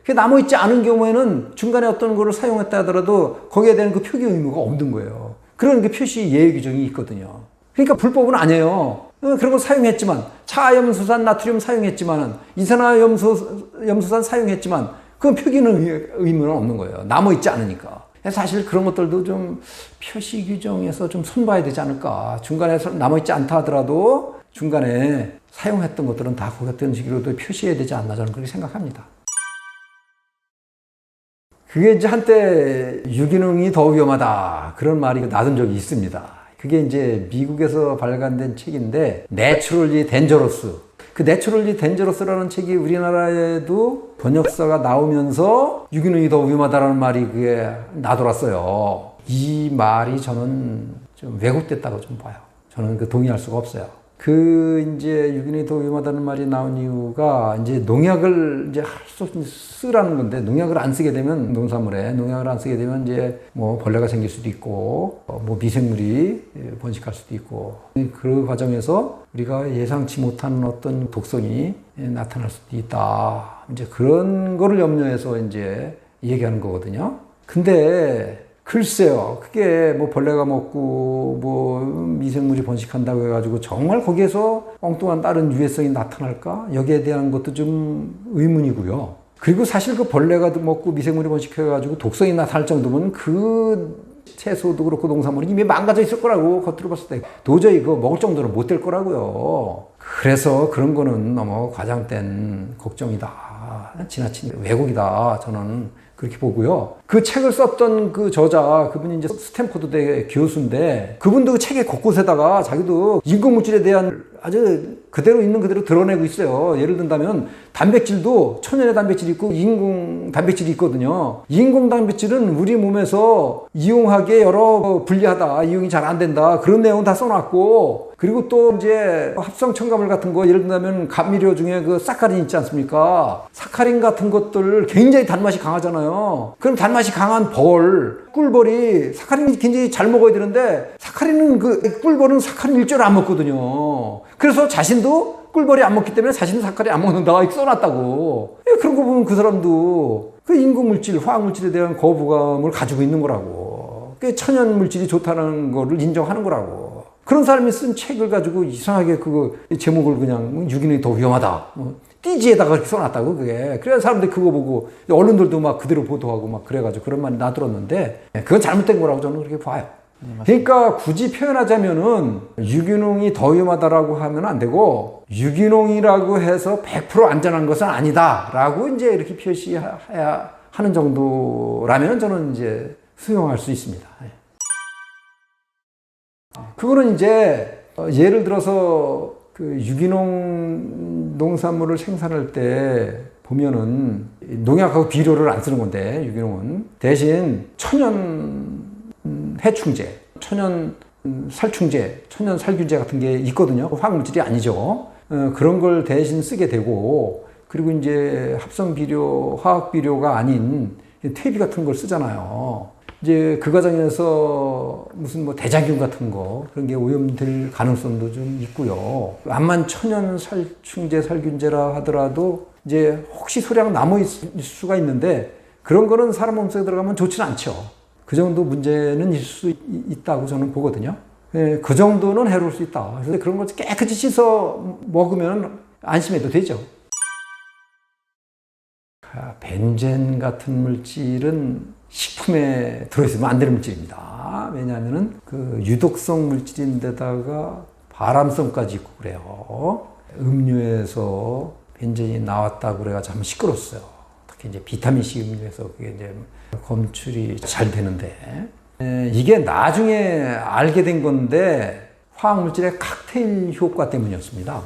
그 남아있지 않은 경우에는 중간에 어떤 거를 사용했다 하더라도 거기에 대한 그 표기 의무가 없는 거예요. 그런 그 표시 예외 규정이 있거든요. 그러니까 불법은 아니에요. 그런 걸 사용했지만, 차염수산 나트륨 사용했지만, 이산화염수산 사용했지만, 그건 표기는 의무는 없는 거예요. 남아있지 않으니까. 사실 그런 것들도 좀 표시 규정에서 좀 손봐야 되지 않을까. 중간에 남아있지 않다 하더라도 중간에 사용했던 것들은 다 그것들 식으로도 표시해야 되지 않나, 저는 그렇게 생각합니다. 그게 이제 한때 유기농이 더 위험하다, 그런 말이 나온 적이 있습니다. 그게 이제 미국에서 발간된 책인데, 내추럴리 덴저러스. 그 내추럴리 덴저러스라는 책이 우리나라에도 번역서가 나오면서 유기농이 더 위험하다라는 말이 그게 나돌았어요. 이 말이 저는 좀 왜곡됐다고 좀 봐요. 저는 그 동의할 수가 없어요. 그 이제 유기농이 더 위험하다는 말이 나온 이유가, 이제 농약을 이제 쓰라는 건데, 농약을 안 쓰게 되면, 농산물에 농약을 안 쓰게 되면 이제 뭐 벌레가 생길 수도 있고, 뭐 미생물이 번식할 수도 있고, 그 과정에서 우리가 예상치 못한 어떤 독성이 나타날 수도 있다. 이제 그런 거를 염려해서 이제 얘기하는 거거든요. 근데 글쎄요, 그게 뭐 벌레가 먹고 뭐 미생물이 번식한다고 해가지고 정말 거기에서 엉뚱한 다른 유해성이 나타날까? 여기에 대한 것도 좀 의문이고요. 그리고 사실 그 벌레가 먹고 미생물이 번식해가지고 독성이 나타날 정도면 그 채소도 그렇고 농산물이 이미 망가져 있을 거라고, 겉으로 봤을 때 도저히 그거 먹을 정도는 못 될 거라고요. 그래서 그런 거는 너무 과장된 걱정이다, 지나친 왜곡이다, 저는 그렇게 보고요. 그 책을 썼던 그 저자, 그분이 이제 스탠포드대 교수인데, 그분도 그 책의 곳곳에다가 자기도 인공물질에 대한 아주 그대로 있는 그대로 드러내고 있어요. 예를 든다면 단백질도 천연의 단백질이 있고 인공 단백질이 있거든요. 인공 단백질은 우리 몸에서 이용하기에 여러 불리하다, 이용이 잘 안 된다, 그런 내용 다 써놨고, 그리고 또 이제 합성 첨가물 같은 거, 예를 들면 감미료 중에 그 사카린 있지 않습니까? 사카린 같은 것들 굉장히 단맛이 강하잖아요. 그럼 단맛이 강한 꿀벌이 사카린이 굉장히 잘 먹어야 되는데, 사카린은 그 꿀벌은 사카린 일조를 안 먹거든요. 그래서 자신도 꿀벌이 안 먹기 때문에 자신은 사카린 안 먹는다, 이렇게 써놨다고. 그런 거 보면 그 사람도 그 인공물질, 화학물질에 대한 거부감을 가지고 있는 거라고. 그 천연물질이 좋다는 거를 인정하는 거라고. 그런 사람이 쓴 책을 가지고 이상하게 그거 제목을 그냥 유기농이 더 위험하다, 띠지에다가 그렇게 써놨다고, 그게. 그래서 사람들이 그거 보고 언론들도 막 그대로 보도하고 막 그래가지고 그런 말이 나들었는데, 그건 잘못된 거라고 저는 그렇게 봐요. 그러니까 굳이 표현하자면은 유기농이 더 위험하다라고 하면 안 되고, 유기농이라고 해서 100% 안전한 것은 아니다라고 이제 이렇게 표시해야 하는 정도라면 저는 이제 수용할 수 있습니다. 그거는 이제 예를 들어서 그 유기농 농산물을 생산할 때 보면은 농약하고 비료를 안 쓰는 건데, 유기농은 대신 천연 해충제, 천연 살충제, 천연 살균제 같은 게 있거든요. 화학물질이 아니죠. 그런 걸 대신 쓰게 되고, 그리고 이제 합성 비료, 화학 비료가 아닌 퇴비 같은 걸 쓰잖아요. 이제 그 과정에서 무슨 뭐 대장균 같은 거 그런 게 오염될 가능성도 좀 있고요. 암만 천연 살충제 살균제라 하더라도 이제 혹시 소량 남아 있을 수가 있는데 그런 거는 사람 몸속에 들어가면 좋지는 않죠. 그 정도 문제는 있을 수 있다고 저는 보거든요. 예, 그 정도는 해로울 수 있다. 그래서 그런 걸 깨끗이 씻어 먹으면 안심해도 되죠. 벤젠 같은 물질은 식품에 들어있으면 안 되는 물질입니다. 왜냐하면은 그 유독성 물질인데다가 발암성까지 있고 그래요. 음료에서 벤젠이 나왔다고 그래가지고 참 시끄러웠어요. 특히 이제 비타민C 음료에서 그게 이제 검출이 잘 되는데 이게 나중에 알게 된 건데 화학물질의 칵테일 효과 때문이었습니다.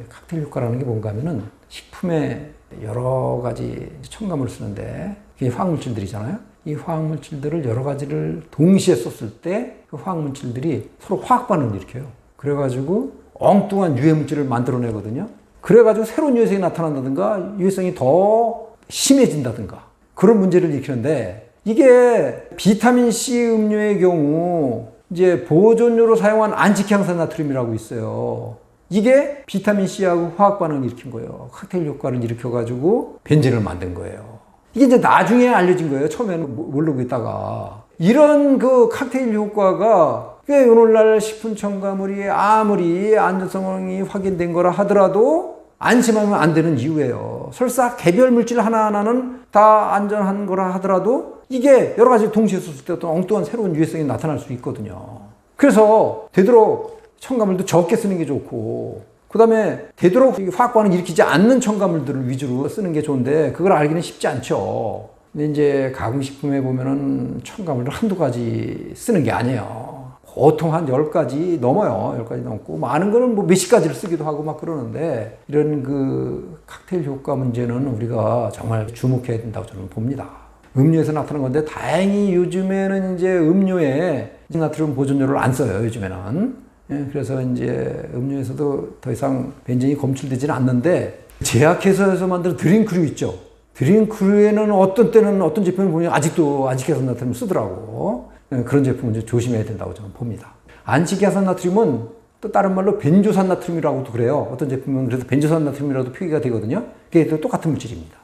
칵테일 효과라는 게 뭔가 하면은 식품에 여러 가지 첨가물을 쓰는데 그게 화학물질들이잖아요. 이 화학물질들을 여러 가지를 동시에 썼을 때 그 화학물질들이 서로 화학 반응을 일으켜요. 그래가지고 엉뚱한 유해물질을 만들어내거든요. 그래가지고 새로운 유해성이 나타난다든가 유해성이 더 심해진다든가 그런 문제를 일으키는데 이게 비타민C 음료의 경우 이제 보존료로 사용한 안직향산 나트륨이라고 있어요. 이게 비타민C하고 화학 반응을 일으킨 거예요. 칵테일 효과를 일으켜가지고 벤젠을 만든 거예요. 이게 이제 나중에 알려진 거예요. 처음에는 모르고 있다가. 이런 그 칵테일 효과가 오늘날 식품 첨가물이 아무리 안전성이 확인된 거라 하더라도 안심하면 안 되는 이유예요. 설사 개별 물질 하나하나는 다 안전한 거라 하더라도 이게 여러 가지 동시에 썼을 때 어떤 엉뚱한 새로운 유해성이 나타날 수 있거든요. 그래서 되도록 첨가물도 적게 쓰는 게 좋고 그 다음에 되도록 화학 반응 일으키지 않는 첨가물들을 위주로 쓰는 게 좋은데 그걸 알기는 쉽지 않죠. 근데 이제 가공식품에 보면은 첨가물을 한두 가지 쓰는 게 아니에요. 보통 한 10가지 넘어요. 10가지 넘고 많은 거는 뭐 몇십 가지를 쓰기도 하고 막 그러는데 이런 그 칵테일 효과 문제는 우리가 정말 주목해야 된다고 저는 봅니다. 음료에서 나타나는 건데 다행히 요즘에는 이제 음료에 나트륨 보존료를 안 써요. 요즘에는. 예, 그래서 이제 음료에서도 더 이상 벤젠이 검출되지는 않는데 제약회사에서 만든 드링크류 있죠. 드링크류에는 어떤 때는 어떤 제품을 보면 아직도 안직향산 나트륨을 쓰더라고. 예, 그런 제품은 이제 조심해야 된다고 저는 봅니다. 안직향산 나트륨은 또 다른 말로 벤조산 나트륨이라고도 그래요. 어떤 제품은 그래서 벤조산 나트륨이라도 표기가 되거든요. 그게 또 똑같은 물질입니다.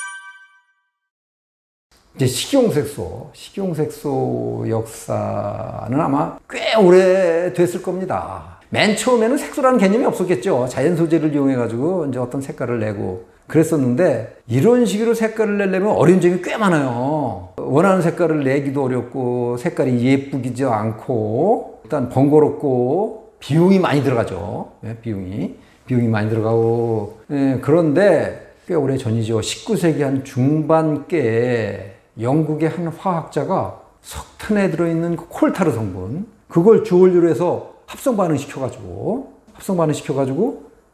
이제 식용색소 역사는 아마 꽤 오래됐을 겁니다. 맨 처음에는 색소라는 개념이 없었겠죠. 자연 소재를 이용해가지고 이제 어떤 색깔을 내고 그랬었는데 이런 식으로 색깔을 내려면 어려운 점이 꽤 많아요. 원하는 색깔을 내기도 어렵고 색깔이 예쁘기지 않고 일단 번거롭고 비용이 많이 들어가죠. 비용이 많이 들어가고 그런데 꽤 오래 전이죠. 19세기 한 중반께 영국의 한 화학자가 석탄에 들어있는 그 콜타르 성분 그걸 주원료로 해서 합성 반응시켜가지고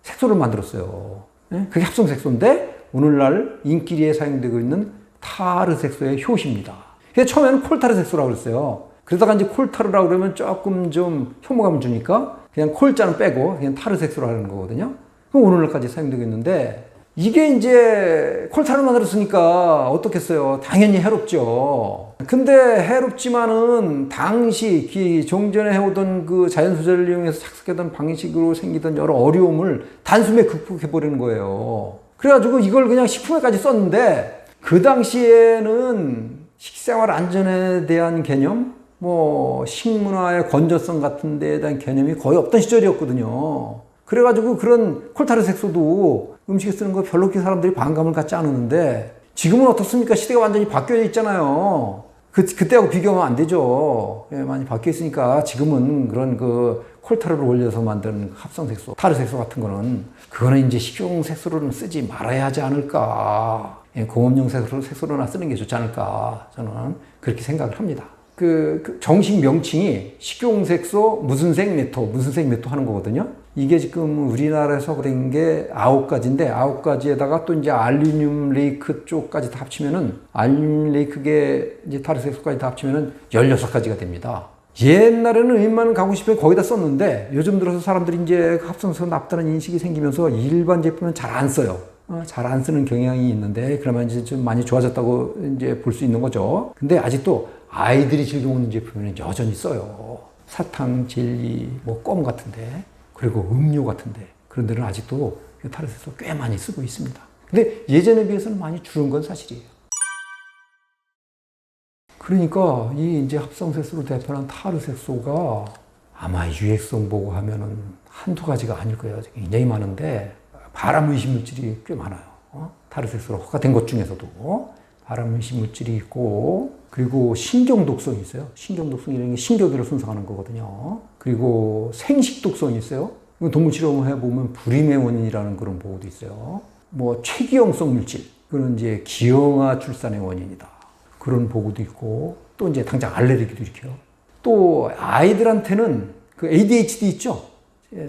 색소를 만들었어요. 그게 합성 색소인데 오늘날 인기리에 사용되고 있는 타르 색소의 효시입니다. 그래서 처음에는 콜타르 색소라고 그랬어요. 그러다가 이제 콜타르라고 그러면 조금 좀 혐오감을 주니까 그냥 콜자는 빼고 그냥 타르 색소로 하는 거거든요. 그럼 오늘날까지 사용되고 있는데 이게 이제 콜타를 만들었으니까 어떻겠어요? 당연히 해롭죠. 근데 해롭지만은 당시 종전에 해오던 그 자연 소재를 이용해서 착색하던 방식으로 생기던 여러 어려움을 단숨에 극복해버리는 거예요. 그래가지고 이걸 그냥 식품에까지 썼는데 그 당시에는 식생활 안전에 대한 개념, 뭐 식문화의 건조성 같은 데에 대한 개념이 거의 없던 시절이었거든요. 그래가지고 그런 콜타르 색소도 음식에 쓰는 거 별로 그렇게 사람들이 반감을 갖지 않았는데 지금은 어떻습니까? 시대가 완전히 바뀌어 있잖아요. 그때하고 비교하면 안 되죠. 예, 많이 바뀌어 있으니까 지금은 그런 그 콜타르를 올려서 만든 합성 색소, 타르 색소 같은 거는 그거는 이제 식용 색소로는 쓰지 말아야 하지 않을까. 예, 공업용 색소로나 쓰는 게 좋지 않을까. 저는 그렇게 생각을 합니다. 그 정식 명칭이 식용색소 무슨 색 메토 하는 거거든요. 이게 지금 우리나라에서 그런 게 9가지인데 9가지에다가 또 이제 알루미늄 레이크 쪽까지 다 합치면은 알루미늄 레이크계 이제 타르색소까지 다 합치면은 16가지가 됩니다. 옛날에는 웬만한 가공식품에 거의 다 썼는데 요즘 들어서 사람들이 이제 합성색소 납다는 인식이 생기면서 일반 제품은 잘 안 써요. 잘 안 쓰는 경향이 있는데 그러면 이제 좀 많이 좋아졌다고 이제 볼 수 있는 거죠. 근데 아직도 아이들이 즐겨 먹는 제품에는 여전히 써요. 사탕, 젤리, 뭐 껌 같은데, 그리고 음료 같은데, 그런 데는 아직도 타르색소 꽤 많이 쓰고 있습니다. 근데 예전에 비해서는 많이 줄은 건 사실이에요. 그러니까 이 이제 합성색소로 대표하는 타르색소가 아마 유해성 보고 하면은 한두 가지가 아닐 거예요. 굉장히 많은데 발암 의심 물질이 꽤 많아요. 타르색소로 허가된 것 중에서도 발암 의심 물질이 있고, 그리고 신경 독성이 있어요. 신경 독성이라는 게 신경계를 손상하는 거거든요. 그리고 생식 독성이 있어요. 동물 실험을 해보면 불임의 원인이라는 그런 보고도 있어요. 뭐 최기형성 물질, 그건 이제 기형아 출산의 원인이다, 그런 보고도 있고, 또 이제 당장 알레르기도 일으켜요. 또 아이들한테는 그 ADHD 있죠?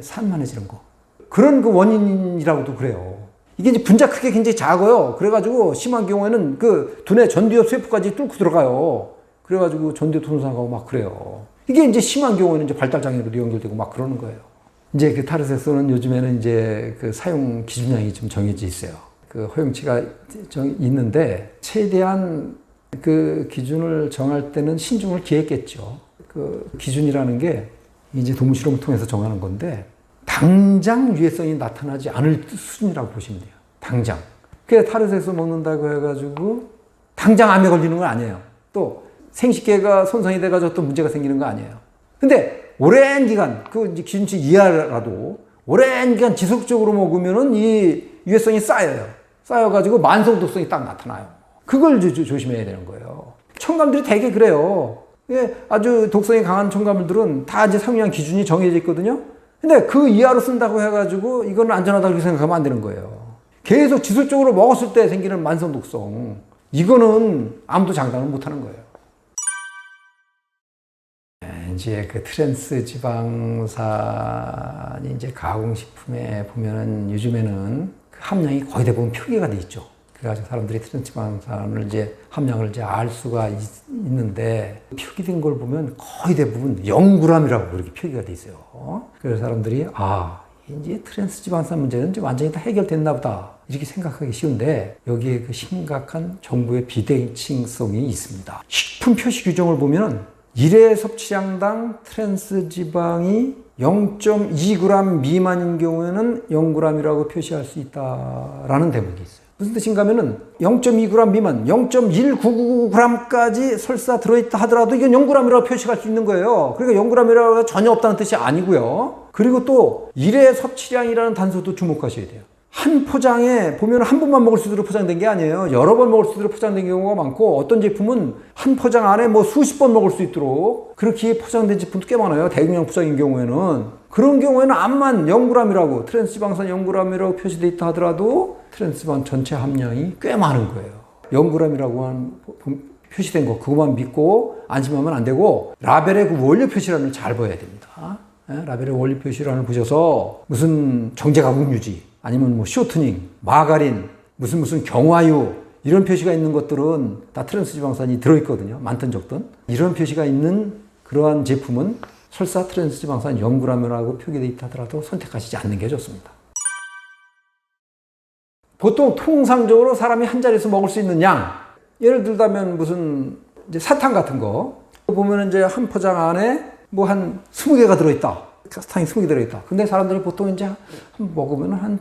산만해지는 거. 그런 그 원인이라고도 그래요. 이게 이제 분자 크기가 굉장히 작아요. 그래가지고 심한 경우에는 그 두뇌 전두엽 쇠포까지 뚫고 들어가요. 그래가지고 전두엽 손상하고 막 그래요. 이게 이제 심한 경우에는 이제 발달장애로도 연결되고 막 그러는 거예요. 이제 그 타르색소는 요즘에는 이제 그 사용 기준량이 좀 정해져 있어요. 그 허용치가 있는데 최대한 그 기준을 정할 때는 신중을 기했겠죠. 그 기준이라는 게 이제 동물 실험을 통해서 정하는 건데, 당장 유해성이 나타나지 않을 수준이라고 보시면 돼요. 당장. 그래서 타르색소 먹는다고 해가지고 당장 암에 걸리는 건 아니에요. 또 생식계가 손상이 돼가지고 어떤 문제가 생기는 거 아니에요. 근데 오랜 기간, 그 이제 기준치 이하라도 오랜 기간 지속적으로 먹으면은 이 유해성이 쌓여요. 쌓여가지고 만성 독성이 딱 나타나요. 그걸 조심해야 되는 거예요. 첨가물들이 되게 그래요. 아주 독성이 강한 첨가물들은 다 이제 사용량 기준이 정해져 있거든요. 근데 그 이하로 쓴다고 해가지고 이건 안전하다고 생각하면 안 되는 거예요. 계속 지속적으로 먹었을 때 생기는 만성 독성, 이거는 아무도 장담을 못 하는 거예요. 이제 그 트랜스 지방산이 이제 가공식품에 보면은 요즘에는 그 함량이 거의 대부분 표기가 돼 있죠. 그래가지고 사람들이 트랜스 지방산을 이제 함량을 이제 알 수가 있는데, 표기된 걸 보면 거의 대부분 0g이라고 그렇게 표기가 돼 있어요. 그래서 사람들이 이제 트랜스 지방산 문제는 이제 완전히 다 해결됐나 보다, 이렇게 생각하기 쉬운데, 여기에 그 심각한 정부의 비대칭성이 있습니다. 식품 표시 규정을 보면 일회 섭취량당 트랜스 지방이 0.2g 미만인 경우에는 0g이라고 표시할 수 있다라는 대목이 있어요. 무슨 뜻인가 하면은 0.2g 미만, 0.19g까지 설사 들어있다 하더라도 이건 0g이라고 표시할 수 있는 거예요. 그러니까 0g이라고 전혀 없다는 뜻이 아니고요. 그리고 또 일회 섭취량이라는 단서도 주목하셔야 돼요. 한 포장에 보면 한 번만 먹을 수 있도록 포장된 게 아니에요. 여러 번 먹을 수 있도록 포장된 경우가 많고, 어떤 제품은 한 포장 안에 뭐 수십 번 먹을 수 있도록 그렇게 포장된 제품도 꽤 많아요. 대용량 포장인 경우에는. 그런 경우에는 암만 0g이라고, 트랜스 지방산 0g이라고 표시되어 있다 하더라도 트랜스 지방 전체 함량이 꽤 많은 거예요. 0g이라고 표시된 거 그것만 믿고 안심하면 안 되고, 라벨의 그 원료 표시란을 잘 봐야 됩니다. 라벨의 원료 표시란을 보셔서 무슨 정제 가공 유지, 아니면 뭐 쇼트닝, 마가린, 무슨 경화유, 이런 표시가 있는 것들은 다 트랜스 지방산이 들어있거든요. 많든 적든. 이런 표시가 있는 그러한 제품은 설사 트랜스 지방산 0g이라고 표기되어 있다 하더라도 선택하시지 않는 게 좋습니다. 보통 통상적으로 사람이 한 자리에서 먹을 수 있는 양, 예를 들자면 무슨 이제 사탕 같은 거 보면 이제 한 포장 안에 뭐 한 20개가 들어있다. 사탕이 20개 들어있다. 근데 사람들이 보통 이제 먹으면 한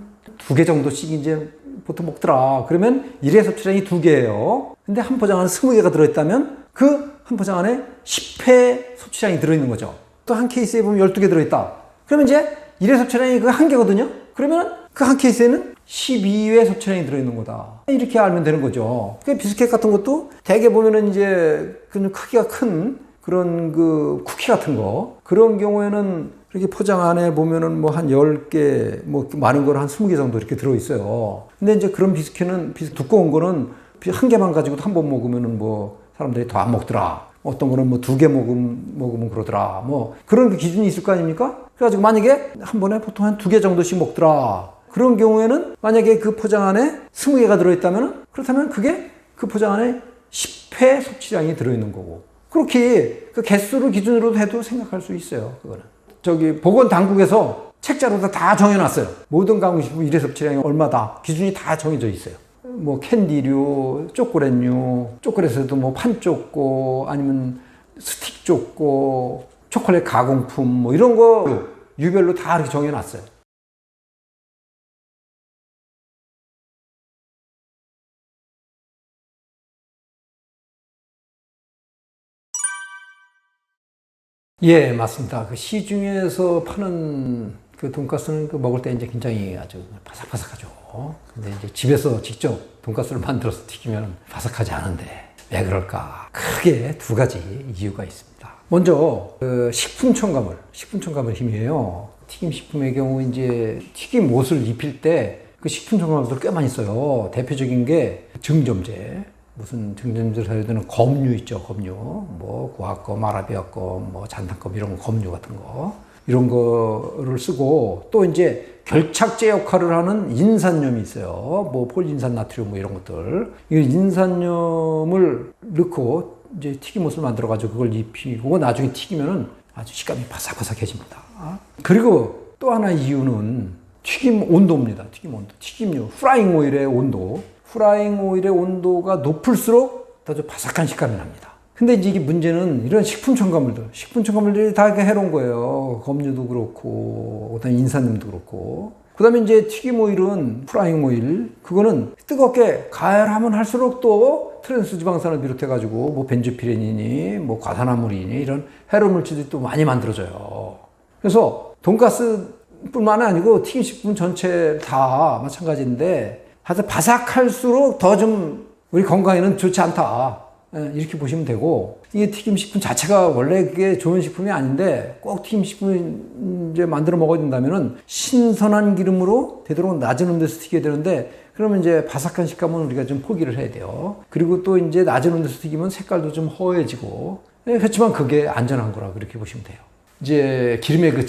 2개 정도씩 이제 보통 먹더라. 그러면 일회 섭취량이 2개예요. 근데 한 포장 안에 20개가 들어있다면 그 한 포장 안에 10회 섭취량이 들어있는 거죠. 또 한 케이스에 보면 12개 들어있다. 그러면 이제 일회 섭취량이 그 한 개거든요. 그러면 그 한 케이스에는 12회 섭취량이 들어있는 거다. 이렇게 알면 되는 거죠. 그 비스켓 같은 것도 대개 보면은 이제 그 크기가 큰 그런 그 쿠키 같은 거, 그런 경우에는 이렇게 포장 안에 보면은 뭐 한 10개, 뭐 많은 거는 한 20개 정도 이렇게 들어있어요. 근데 이제 그런 비스켓은 두꺼운 거는 한 개만 가지고도 한 번 먹으면은 뭐 사람들이 더 안 먹더라. 어떤 거는 뭐 2개 먹으면 그러더라. 뭐 그런 그 기준이 있을 거 아닙니까? 그래가지고 만약에 한 번에 보통 한 2개 정도씩 먹더라. 그런 경우에는 만약에 그 포장 안에 20개가 들어있다면, 그렇다면 그게 그 포장 안에 10회 섭취량이 들어있는 거고, 그렇게 그 개수를 기준으로 해도 생각할 수 있어요. 그거는 보건당국에서 책자로 다 정해놨어요. 모든 가공식품 일회 섭취량이 얼마다 기준이 다 정해져 있어요. 뭐 캔디류, 초콜릿류, 초콜릿에도 뭐 판초코 아니면 스틱 초코, 초콜릿 가공품 뭐 이런 거 유별로 다 이렇게 정해놨어요. 예, 맞습니다. 그 시중에서 파는 그 돈가스는 그 먹을 때 이제 굉장히 아주 바삭바삭하죠. 근데 이제 집에서 직접 돈가스를 만들어서 튀기면 바삭하지 않은데 왜 그럴까? 크게 두 가지 이유가 있습니다. 먼저 그 식품 첨가물 힘이에요. 튀김 식품의 경우 이제 튀김 옷을 입힐 때 그 식품 첨가물들 꽤 많이 써요. 대표적인 게 증점제. 무슨 증점제를 사야 되는 검류 있죠, 검류. 뭐, 고압검, 아라비아검, 뭐, 잔탄검, 이런 검류 같은 거. 이런 거를 쓰고, 또 이제 결착제 역할을 하는 인산염이 있어요. 뭐, 폴인산 나트륨 뭐 이런 것들. 이 인산염을 넣고, 이제 튀김옷을 만들어가지고 그걸 입히고, 나중에 튀기면은 아주 식감이 바삭바삭해집니다. 그리고 또 하나 이유는 튀김 온도입니다. 튀김 온도. 튀김류, 프라잉 오일의 온도. 프라잉 오일의 온도가 높을수록 아주 바삭한 식감이 납니다. 근데 이제 이게 문제는 이런 식품 첨가물들이 다 해로운 거예요. 검류도 그렇고, 그다음에 인산염도 그렇고. 그다음에 이제 튀김 오일은 프라잉 오일, 그거는 뜨겁게 가열하면 할수록 또 트랜스 지방산을 비롯해가지고 뭐 벤조피렌이니, 뭐 과산화물이니 이런 해로운 물질들이 또 많이 만들어져요. 그래서 돈가스뿐만 아니고 튀김식품 전체 다 마찬가지인데. 하여튼 바삭할수록 더 좀 우리 건강에는 좋지 않다. 이렇게 보시면 되고, 이게 튀김식품 자체가 원래 그게 좋은 식품이 아닌데 꼭 튀김식품을 이제 만들어 먹어야 된다면은 신선한 기름으로 되도록 낮은 온도에서 튀겨야 되는데, 그러면 이제 바삭한 식감은 우리가 좀 포기를 해야 돼요. 그리고 또 이제 낮은 온도에서 튀기면 색깔도 좀 허해지고, 그렇지만 그게 안전한 거라 그렇게 보시면 돼요. 이제 기름의 그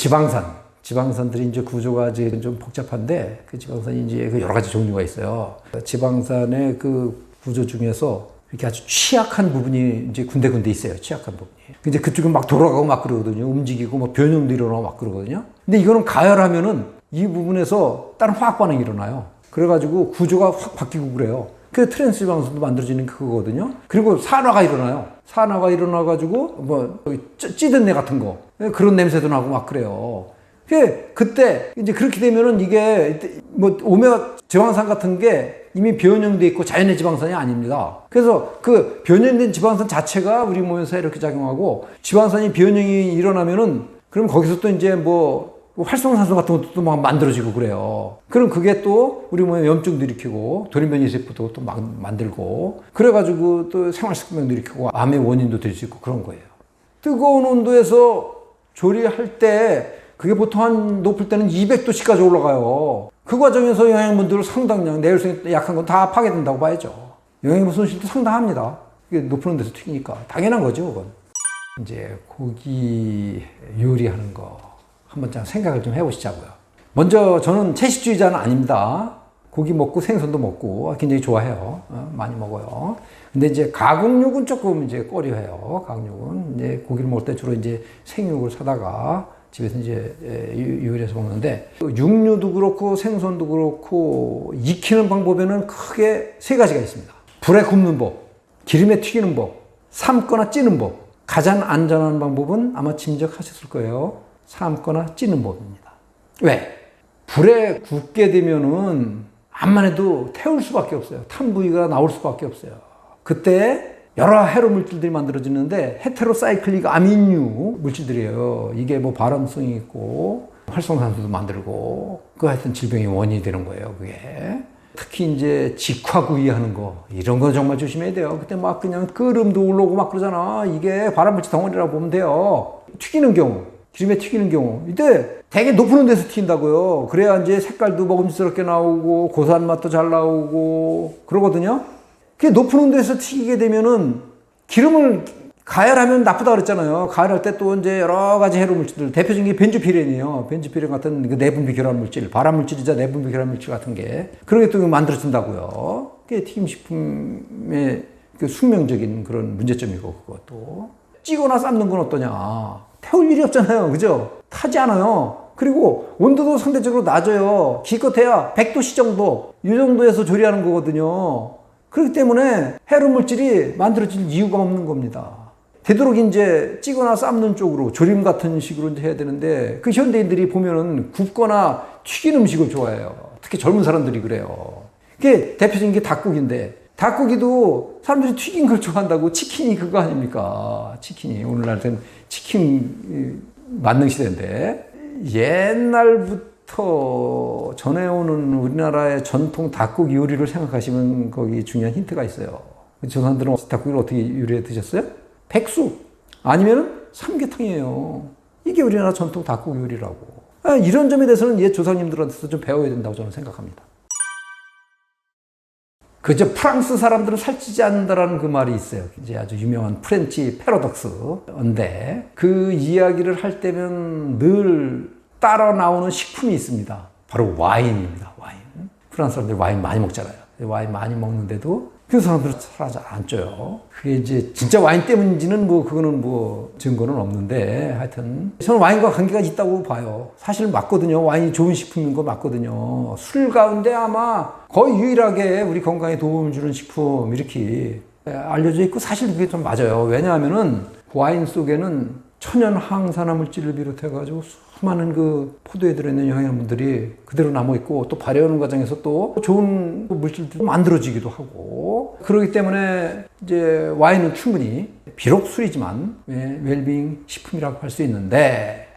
지방산들이 이제 구조가 이제 좀 복잡한데, 그 지방산이 이제 그 여러 가지 종류가 있어요. 지방산의 그 구조 중에서 이렇게 아주 취약한 부분이 이제 군데군데 있어요. 취약한 부분이. 근데 그쪽은 막 돌아가고 막 그러거든요. 움직이고 뭐 변형도 일어나고 막 그러거든요. 근데 이거는 가열하면은 이 부분에서 다른 화학 반응이 일어나요. 그래가지고 구조가 확 바뀌고 그래요. 그 트랜스 지방산도 만들어지는 그거거든요. 그리고 산화가 일어나요. 산화가 일어나가지고 뭐 찌든 내 같은 거. 그런 냄새도 나고 막 그래요. 그때 이제 그렇게 되면은 이게 뭐 오메가 지방산 같은 게 이미 변형돼 있고 자연의 지방산이 아닙니다. 그래서 그 변형된 지방산 자체가 우리 몸에서 이렇게 작용하고, 지방산이 변형이 일어나면은 그럼 거기서 또 이제 뭐 활성산소 같은 것도 막 만들어지고 그래요. 그럼 그게 또 우리 몸에 염증도 일으키고 돌연변이 세포도 또 막 만들고, 그래가지고 또 생활습병도 일으키고 암의 원인도 될 수 있고 그런 거예요. 뜨거운 온도에서 조리할 때 그게 보통 한 높을 때는 200도씨까지 올라가요. 그 과정에서 영양분들을 상당량, 내열성이 약한 건 다 파괴된다고 봐야죠. 영양분 손실도 상당합니다. 이게 높은 온도에서 튀기니까. 당연한 거죠, 그건. 이제 고기 요리하는 거 한번 생각을 좀 해보시자고요. 먼저 저는 채식주의자는 아닙니다. 고기 먹고 생선도 먹고 굉장히 좋아해요. 많이 먹어요. 근데 이제 가공육은 조금 이제 꺼려해요. 가공육은 이제 고기를 먹을 때 주로 이제 생육을 사다가 집에서 이제 요리해서 먹는데, 육류도 그렇고 생선도 그렇고 익히는 방법에는 크게 세 가지가 있습니다. 불에 굽는 법, 기름에 튀기는 법, 삶거나 찌는 법. 가장 안전한 방법은 아마 짐작하셨을 거예요. 삶거나 찌는 법입니다. 왜? 불에 굽게 되면은 암만 해도 태울 수밖에 없어요. 탄 부위가 나올 수밖에 없어요. 그때 여러 해로 물질들이 만들어지는데 헤테로사이클릭 아민류 물질들이에요. 이게 뭐 발암성이 있고 활성산소도 만들고 그 하여튼 질병의 원인이 되는 거예요. 그게 특히 이제 직화구이 하는 거 이런 거 정말 조심해야 돼요. 그때 막 그냥 끓음도 올라오고 막 그러잖아. 이게 발암물질 덩어리라고 보면 돼요. 튀기는 경우, 기름에 튀기는 경우 이때 되게 높은 데서 튀긴다고요. 그래야 이제 색깔도 먹음직스럽게 나오고 고소한 맛도 잘 나오고 그러거든요. 그 높은 온도에서 튀기게 되면은 기름을 가열하면 나쁘다 그랬잖아요. 가열할 때 또 이제 여러 가지 해로 물질들, 대표적인 게 벤조피렌이에요. 벤조피렌 같은 그 내분비 결합 물질, 발암 물질이자 내분비 결합 물질 같은 게 그런 게 또 만들어진다고요. 그게 튀김식품의 그 숙명적인 그런 문제점이고, 그것도 찌거나 삶는 건 어떠냐? 태울 일이 없잖아요, 그죠? 타지 않아요. 그리고 온도도 상대적으로 낮아요. 기껏해야 100도씨 정도, 이 정도에서 조리하는 거거든요. 그렇기 때문에 해로 물질이 만들어질 이유가 없는 겁니다. 되도록 이제 찌거나 삶는 쪽으로 조림 같은 식으로 이제 해야 되는데, 그 현대인들이 보면은 굽거나 튀긴 음식을 좋아해요. 특히 젊은 사람들이 그래요. 그게 대표적인 게 닭고기인데, 닭고기도 사람들이 튀긴 걸 좋아한다고. 치킨이 그거 아닙니까? 치킨이. 오늘날은 치킨 만능 시대인데, 옛날부터 전해오는 우리나라의 전통 닭고기 요리를 생각하시면 거기 중요한 힌트가 있어요. 조상들은 닭고기를 어떻게 요리해 드셨어요? 백숙 아니면 삼계탕이에요. 이게 우리나라 전통 닭고기 요리라고. 이런 점에 대해서는 옛 조상님들한테서 좀 배워야 된다고 저는 생각합니다. 그저 프랑스 사람들은 살찌지 않는다라는 그 말이 있어요. 이제 아주 유명한 프렌치 패러독스인데, 그 이야기를 할 때면 늘 따라 나오는 식품이 있습니다. 바로 와인입니다. 와인. 프랑스 사람들이 와인 많이 먹잖아요. 와인 많이 먹는데도 그 사람들은 살 안 쪄요. 그게 이제 진짜 와인 때문인지는 그거는 증거는 없는데, 하여튼 저는 와인과 관계가 있다고 봐요. 사실 맞거든요. 와인이 좋은 식품인 거 맞거든요. 술 가운데 아마 거의 유일하게 우리 건강에 도움을 주는 식품 이렇게 알려져 있고, 사실 그게 좀 맞아요. 왜냐하면은 와인 속에는 천연 항산화 물질을 비롯해가지고 수많은 그 포도에 들어있는 영양분들이 그대로 남아있고, 또 발효하는 과정에서 또 좋은 물질들이 만들어지기도 하고, 그렇기 때문에 이제 와인은 충분히, 비록 술이지만 웰빙 식품이라고 할 수 있는데,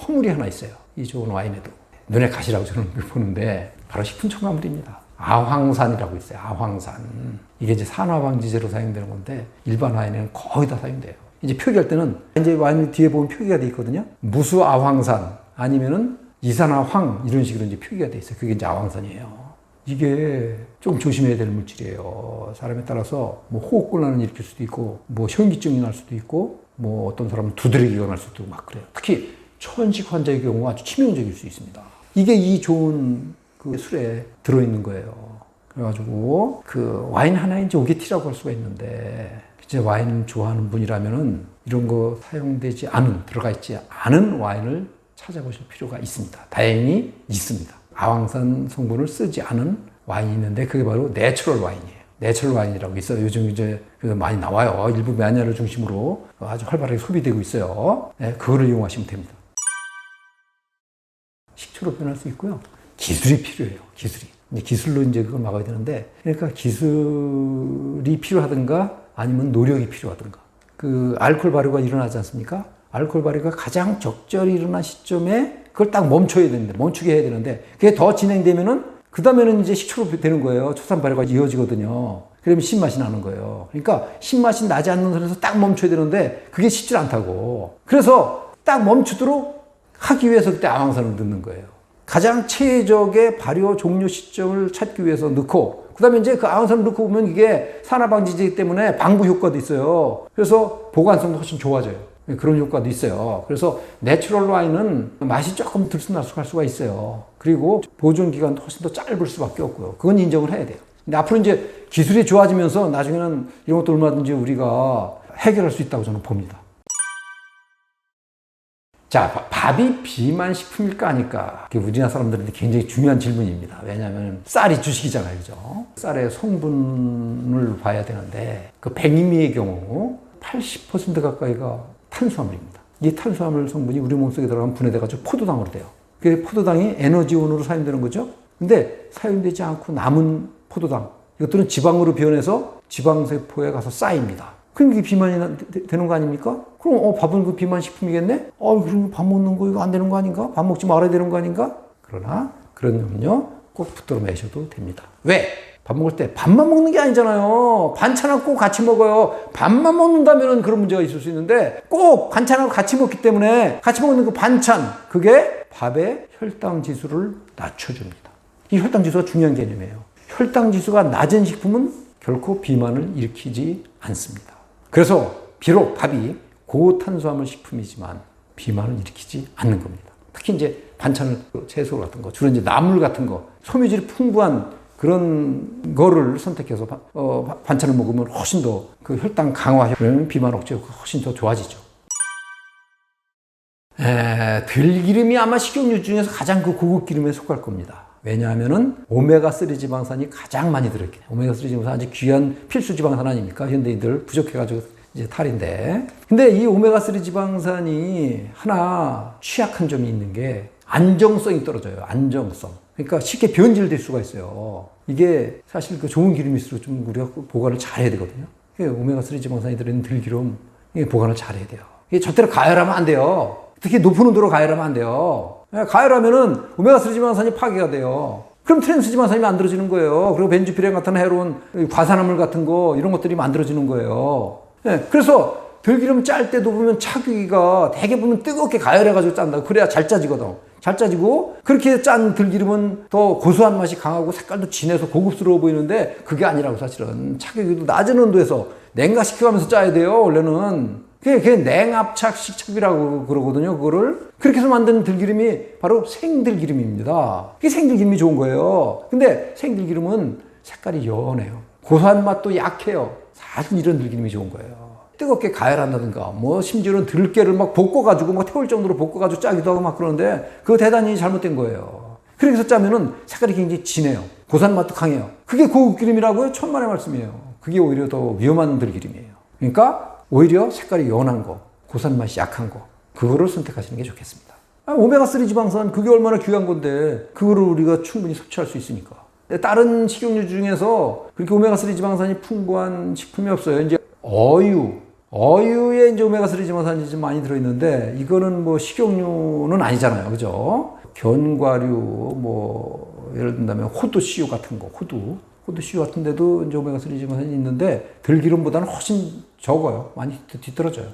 허물이 하나 있어요. 이 좋은 와인에도. 눈에 가시라고 저는 보는데, 바로 식품 첨가물입니다. 아황산이라고 있어요. 아황산. 이게 이제 산화방지제로 사용되는 건데, 일반 와인에는 거의 다 사용돼요. 이제 표기할 때는 이제 와인 뒤에 보면 표기가 돼 있거든요. 무수아황산 아니면은 이산화황 이런 식으로 이제 표기가 돼 있어요. 그게 이제 아황산이에요. 이게 좀 조심해야 될 물질이에요. 사람에 따라서 호흡곤란을 일으킬 수도 있고, 현기증이 날 수도 있고, 어떤 사람은 두드러기가 날 수도 있고 막 그래요. 특히 초원식 환자의 경우 아주 치명적일 수 있습니다. 이게 이 좋은 그 술에 들어있는 거예요. 그래가지고 그 와인 하나에 이제 오게티라고 할 수가 있는데, 진짜 와인 좋아하는 분이라면은 이런 거 사용되지 않은, 들어가 있지 않은 와인을 찾아보실 필요가 있습니다. 다행히 있습니다. 아황산 성분을 쓰지 않은 와인이 있는데, 그게 바로 내추럴 와인이에요. 내추럴 와인이라고 있어요. 요즘 이제 많이 나와요. 일부 매니아를 중심으로 아주 활발하게 소비되고 있어요. 네, 그거를 이용하시면 됩니다. 식초로 변할 수 있고요. 기술이 필요해요. 기술로 이제 그걸 막아야 되는데, 그러니까 기술이 필요하든가 아니면 노력이 필요하든가. 그 알코올 발효가 일어나지 않습니까? 알코올 발효가 가장 적절히 일어난 시점에 그걸 딱 멈추게 해야 되는데, 그게 더 진행되면은 그 다음에는 이제 식초로 되는 거예요. 초산 발효가 이어지거든요. 그러면 신맛이 나는 거예요. 그러니까 신맛이 나지 않는 선에서 딱 멈춰야 되는데, 그게 쉽지 않다고. 그래서 딱 멈추도록 하기 위해서 그때 아황산을 넣는 거예요. 가장 최적의 발효 종료 시점을 찾기 위해서 넣고, 그 다음에 이제 그 아황산을 넣고 보면 이게 산화방지제이기 때문에 방부 효과도 있어요. 그래서 보관성도 훨씬 좋아져요. 그런 효과도 있어요. 그래서 내추럴 와인은 맛이 조금 들쑥날쑥할 수가 있어요. 그리고 보존 기간도 훨씬 더 짧을 수밖에 없고요. 그건 인정을 해야 돼요. 근데 앞으로 이제 기술이 좋아지면서 나중에는 이런 것도 얼마든지 우리가 해결할 수 있다고 저는 봅니다. 자, 밥이 비만 식품일까 아닐까? 그게 우리나라 사람들한테 굉장히 중요한 질문입니다. 왜냐하면 쌀이 주식이잖아요. 그죠? 쌀의 성분을 봐야 되는데, 그 백미의 경우 80% 가까이가 탄수화물입니다. 이 탄수화물 성분이 우리 몸속에 들어가면 분해돼가지고 포도당으로 돼요. 그 포도당이 에너지원으로 사용되는 거죠. 근데 사용되지 않고 남은 포도당, 이것들은 지방으로 변해서 지방세포에 가서 쌓입니다. 그럼 이게 비만이 되는 거 아닙니까? 그럼 밥은 그 비만 식품이겠네? 그럼 밥 먹는 거 이거 안 되는 거 아닌가? 밥 먹지 말아야 되는 거 아닌가? 그러나 그런 점은요 꼭 붙들어 매셔도 됩니다. 왜? 밥 먹을 때 밥만 먹는 게 아니잖아요. 반찬하고 꼭 같이 먹어요. 밥만 먹는다면 그런 문제가 있을 수 있는데, 꼭 반찬하고 같이 먹기 때문에 같이 먹는 그 반찬, 그게 밥의 혈당 지수를 낮춰줍니다. 이 혈당 지수가 중요한 개념이에요. 혈당 지수가 낮은 식품은 결코 비만을 일으키지 않습니다. 그래서 비록 밥이 고탄수화물 식품이지만 비만을 일으키지 않는 겁니다. 특히 이제 반찬을, 채소 같은 거, 주로 이제 나물 같은 거, 섬유질이 풍부한 그런 거를 선택해서 반찬을 먹으면 훨씬 더 그 혈당 강화, 비만 억제가 훨씬 더 좋아지죠. 들기름이 아마 식용유 중에서 가장 그 고급 기름에 속할 겁니다. 왜냐하면은 오메가3 지방산이 가장 많이 들어있기 때문에. 오메가3 지방산 아주 귀한 필수 지방산 아닙니까? 현대인들 부족해가지고 이제 탈인데. 근데 이 오메가3 지방산이 하나 취약한 점이 있는 게 안정성이 떨어져요. 안정성. 그러니까 쉽게 변질될 수가 있어요. 이게 사실 그 좋은 기름일수록 좀 우리가 보관을 잘 해야 되거든요. 오메가3 지방산이 들어있는 들기름, 이게 보관을 잘 해야 돼요. 이게 절대로 가열하면 안 돼요. 특히 높은 온도로 가열하면 안 돼요. 가열하면은 오메가3 지방산이 파괴가 돼요. 그럼 트랜스 지방산이 만들어지는 거예요. 그리고 벤조피렌 같은 해로운 과산화물 같은 거, 이런 것들이 만들어지는 거예요. 그래서 들기름 짤 때도 보면 차기가 되게 보면 뜨겁게 가열해가지고 짠다. 그래야 잘 짜지거든. 잘 짜지고, 그렇게 짠 들기름은 더 고소한 맛이 강하고 색깔도 진해서 고급스러워 보이는데, 그게 아니라고 사실은. 차기도 낮은 온도에서 냉각시켜가면서 짜야 돼요, 원래는. 그게 냉압착 식착이라고 그러거든요, 그거를. 그렇게 해서 만든 들기름이 바로 생들기름입니다. 그게 생들기름이 좋은 거예요. 근데 생들기름은 색깔이 연해요. 고소한 맛도 약해요. 사실 이런 들기름이 좋은 거예요. 뜨겁게 가열한다든가, 뭐, 심지어는 들깨를 막 볶아가지고, 막 태울 정도로 볶아가지고 짜기도 하고 막 그러는데, 그거 대단히 잘못된 거예요. 그렇게 해서 짜면은 색깔이 굉장히 진해요. 고소한 맛도 강해요. 그게 고급 기름이라고요? 천만의 말씀이에요. 그게 오히려 더 위험한 들기름이에요. 그러니까, 오히려 색깔이 연한 거, 고소한 맛이 약한 거, 그거를 선택하시는 게 좋겠습니다. 오메가3 지방산, 그게 얼마나 귀한 건데, 그거를 우리가 충분히 섭취할 수 있으니까. 다른 식용유 중에서 그렇게 오메가3 지방산이 풍부한 식품이 없어요. 이제 어유에 이제 오메가3 지방산이 좀 많이 들어있는데, 이거는 뭐 식용유는 아니잖아요. 그죠? 견과류, 뭐, 예를 든다면 호두씨유 같은 거, 호두씨유 같은 데도 이제 오메가3 지방산이 있는데, 들기름보다는 훨씬 적어요. 많이 뒤떨어져요.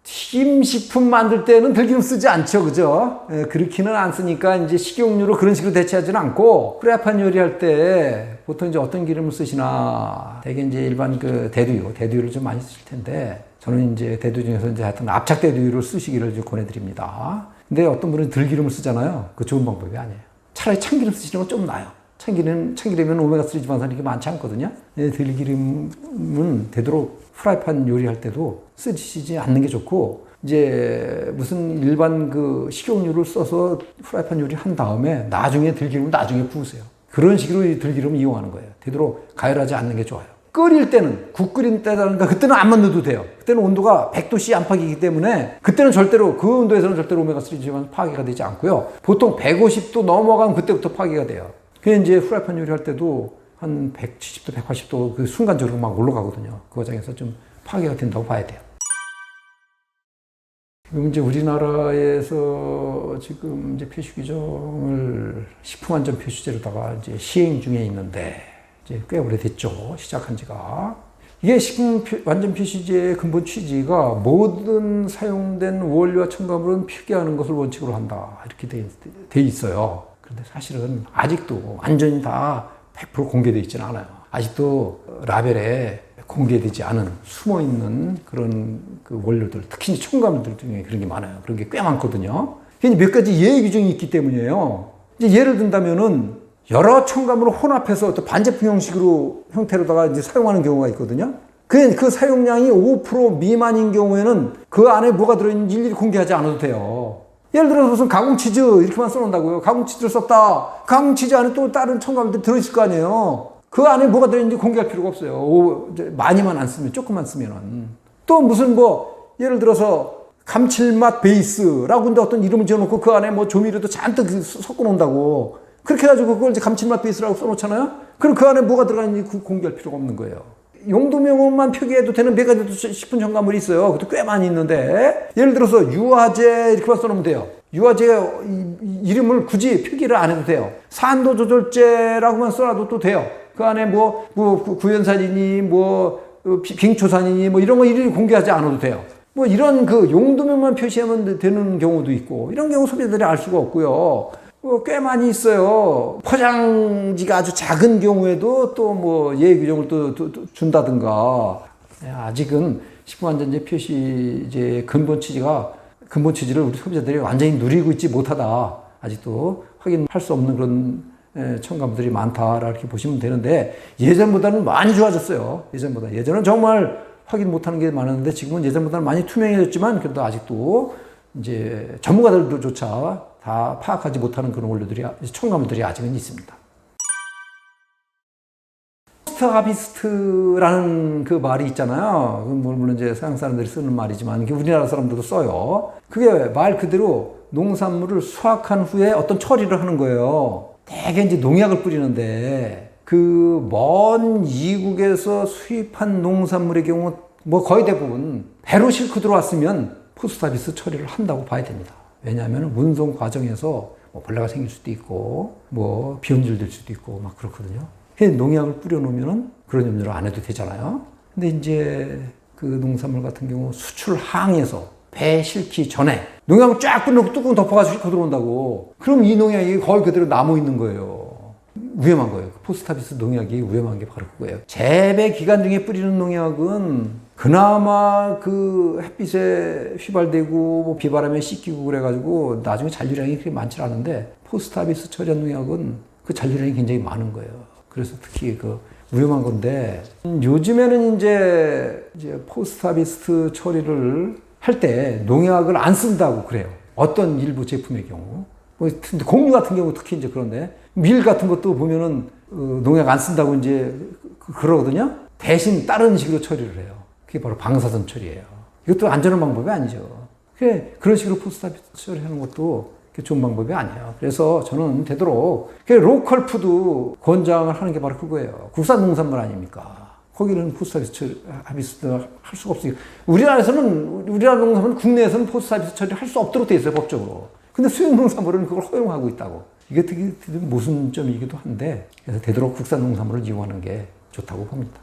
튀김식품 만들 때는 들기름 쓰지 않죠. 그죠? 그렇게는 안 쓰니까 이제 식용유로 그런 식으로 대체하지는 않고, 프라이팬 요리할 때 보통 이제 어떤 기름을 쓰시나, 되게 이제 일반 그 대두유를 좀 많이 쓰실 텐데, 저는 이제 대두 중에서 이제 하여튼 압착 대두유를 쓰시기를 좀 권해드립니다. 근데 어떤 분은 들기름을 쓰잖아요. 그 좋은 방법이 아니에요. 차라리 참기름 쓰시는 건 좀 나아요. 참기름은 오메가3 지방산이 그렇게 많지 않거든요. 들기름은 되도록 프라이팬 요리할 때도 쓰시지 않는 게 좋고, 이제 무슨 일반 그 식용유를 써서 프라이팬 요리 한 다음에 나중에 들기름을 나중에 부으세요. 그런 식으로 들기름을 이용하는 거예요. 되도록 가열하지 않는 게 좋아요. 끓일 때는, 국 끓일 때라든가 그때는 안만 넣어도 돼요. 그때는 온도가 100도씨 안팎이기 때문에 그때는 절대로, 그 온도에서는 절대로 오메가3 지방산 파괴가 되지 않고요. 보통 150도 넘어가면 그때부터 파괴가 돼요. 그게 이제 프라이팬 요리할 때도 한 170도, 180도 그 순간적으로 막 올라가거든요. 그 과정에서 좀 파괴가 된다고 봐야 돼요. 지금 이제 우리나라에서 지금 이제 표시 규정을 식품안전 표시제로다가 이제 시행 중에 있는데, 이제 꽤 오래됐죠. 시작한 지가. 이게 식품안전 표시제의 근본 취지가 모든 사용된 원료와 첨가물은 표기하는 것을 원칙으로 한다. 이렇게 돼 있어요. 그런데 사실은 아직도 완전히 다 100% 공개되어 있지는 않아요. 아직도 라벨에 공개되지 않은 숨어있는 그런 그 원료들, 특히 첨가물들 중에 그런 게 많아요. 그런 게 꽤 많거든요. 몇 가지 예외 규정이 있기 때문이에요. 이제 예를 든다면은 여러 첨가물을 혼합해서 또 반제품 형태로다가 이제 사용하는 경우가 있거든요. 그 사용량이 5% 미만인 경우에는 그 안에 뭐가 들어있는지 일일이 공개하지 않아도 돼요. 예를 들어서 무슨 가공치즈 이렇게만 써놓는다고요. 가공치즈를 썼다. 가공치즈 안에 또 다른 첨가물들이 들어있을 거 아니에요. 그 안에 뭐가 들어있는지 공개할 필요가 없어요. 많이만 안 쓰면, 조금만 쓰면은. 또 무슨 뭐, 예를 들어서 감칠맛 베이스라고 근데 어떤 이름을 지어놓고 그 안에 뭐 조미료도 잔뜩 섞어 놓는다고. 그렇게 해가지고 그걸 이제 감칠맛 베이스라고 써놓잖아요. 그럼 그 안에 뭐가 들어가는지 공개할 필요가 없는 거예요. 용도명만 표기해도 되는 몇 가지 식품 첨가물이 있어요. 그것도 꽤 많이 있는데, 예를 들어서 유화제 이렇게만 써놓으면 돼요. 유화제 이름을 굳이 표기를 안 해도 돼요. 산도 조절제라고만 써놔도 또 돼요. 그 안에 뭐 구연산이니 빙초산이니 이런 거 일일이 공개하지 않아도 돼요. 이런 그 용도명만 표시하면 되는 경우도 있고, 이런 경우 소비자들이 알 수가 없고요. 꽤 많이 있어요. 포장지가 아주 작은 경우에도 또 예외 규정을 또 준다든가. 아직은 식품안전제 표시제의 근본 취지를 우리 소비자들이 완전히 누리고 있지 못하다. 아직도 확인할 수 없는 그런 첨가물들이 많다. 이렇게 보시면 되는데, 예전보다는 많이 좋아졌어요. 예전은 정말 확인 못하는 게 많았는데 지금은 예전보다는 많이 투명해졌지만 그래도 아직도 이제 전문가들조차 다 파악하지 못하는 그런 원료들이, 첨가물들이 아직은 있습니다. 포스트 하비스트라는 그 말이 있잖아요. 물론 이제 서양 사람들이 쓰는 말이지만 우리나라 사람들도 써요. 그게 말 그대로 농산물을 수확한 후에 어떤 처리를 하는 거예요. 되게 이제 농약을 뿌리는데 그 먼 이국에서 수입한 농산물의 경우 뭐 거의 대부분 배로 싣고 들어왔으면 포스트 하비스트 처리를 한다고 봐야 됩니다. 왜냐하면 운송 과정에서 뭐 벌레가 생길 수도 있고 뭐 비온질 될 수도 있고 막 그렇거든요. 농약을 뿌려놓으면 그런 염려를 안 해도 되잖아요. 근데 이제 그 농산물 같은 경우 수출 항에서 배에 싣기 전에 농약을 쫙 뿌려놓고 뚜껑 덮어가지고 싣고 들어온다고. 그럼 이 농약이 거의 그대로 남아 있는 거예요. 위험한 거예요. 포스트 하비스트 농약이 위험한 게 바로 그거예요. 재배 기간 중에 뿌리는 농약은 그나마 그 햇빛에 휘발되고 뭐 비바람에 씻기고 그래가지고 나중에 잔류량이 그렇게 많지 않은데 포스트 하비스트 처리한 농약은 그 잔류량이 굉장히 많은 거예요. 그래서 특히 그 위험한 건데 요즘에는 이제 포스트 하비스트 처리를 할 때 농약을 안 쓴다고 그래요. 어떤 일부 제품의 경우. 곡류 같은 경우 특히 이제 그런데 밀 같은 것도 보면은 농약 안 쓴다고 이제 그러거든요. 대신 다른 식으로 처리를 해요. 그게 바로 방사선 처리예요. 이것도 안전한 방법이 아니죠. 그런 식으로 포스트 하비스트 처리하는 것도 좋은 방법이 아니에요. 그래서 저는 되도록 로컬 푸드 권장을 하는 게 바로 그거예요. 국산 농산물 아닙니까? 거기는 포스트 하비스트 할 수가 없어요. 우리나라 농산물은 국내에서는 포스트 하비스트 처리를 할 수 없도록 돼 있어요, 법적으로. 근데 수입 농산물은 그걸 허용하고 있다고. 이게 되게 모순점이기도 한데, 그래서 되도록 국산 농산물을 이용하는 게 좋다고 봅니다.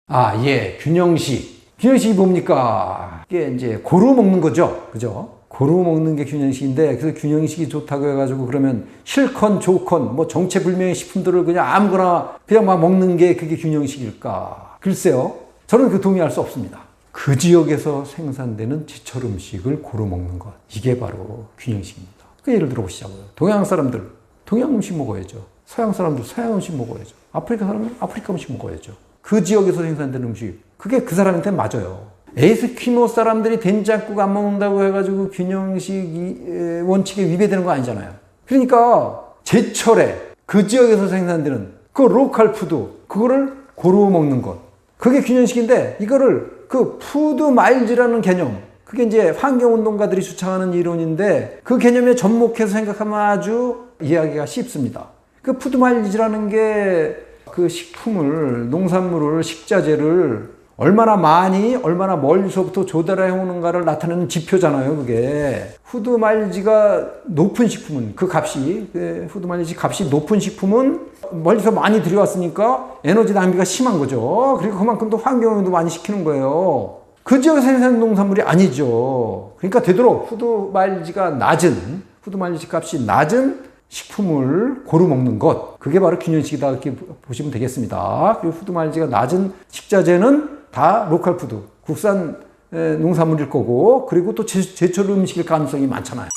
아, 예, 균형식. 균형식이 뭡니까? 이게 이제 고루 먹는 거죠. 그죠? 고루 먹는 게 균형식인데, 그래서 균형식이 좋다고 해가지고 그러면 실컷 좋건 뭐 정체불명의 식품들을 그냥 아무거나 그냥 막 먹는 게 그게 균형식일까? 글쎄요. 저는 그 동의할 수 없습니다. 그 지역에서 생산되는 제철 음식을 고루 먹는 것. 이게 바로 균형식입니다. 그 예를 들어 보시자고요. 동양 사람들, 동양 음식 먹어야죠. 서양 사람들, 서양 음식 먹어야죠. 아프리카 사람들, 아프리카 음식 먹어야죠. 그 지역에서 생산되는 음식. 그게 그 사람한테 맞아요. 에스키모 사람들이 된장국 안 먹는다고 해가지고 균형식 원칙에 위배되는 거 아니잖아요. 그러니까 제철에 그 지역에서 생산되는 그 로컬 푸드, 그거를 고루 먹는 것. 그게 균형식인데 이거를 그 푸드 마일즈라는 개념, 그게 이제 환경운동가들이 주창하는 이론인데 그 개념에 접목해서 생각하면 아주 이해하기가 쉽습니다. 그 푸드 마일즈라는 게 그 식품을, 농산물을, 식자재를 얼마나 많이, 얼마나 멀리서부터 조달해 오는가를 나타내는 지표잖아요, 그게. 푸드 마일지가 높은 식품은, 그 값이, 푸드 마일지 값이 높은 식품은 멀리서 많이 들여왔으니까 에너지 낭비가 심한 거죠. 그리고 그만큼 또 환경오염도 많이 시키는 거예요. 그 지역에서 생산된 농산물이 아니죠. 그러니까 되도록 푸드 마일지 값이 낮은 식품을 고루 먹는 것. 그게 바로 균형식이다. 이렇게 보시면 되겠습니다. 그리고 푸드 마일지가 낮은 식자재는 다 로컬 푸드, 국산 농산물일 거고, 그리고 또 제철 음식일 가능성이 많잖아요.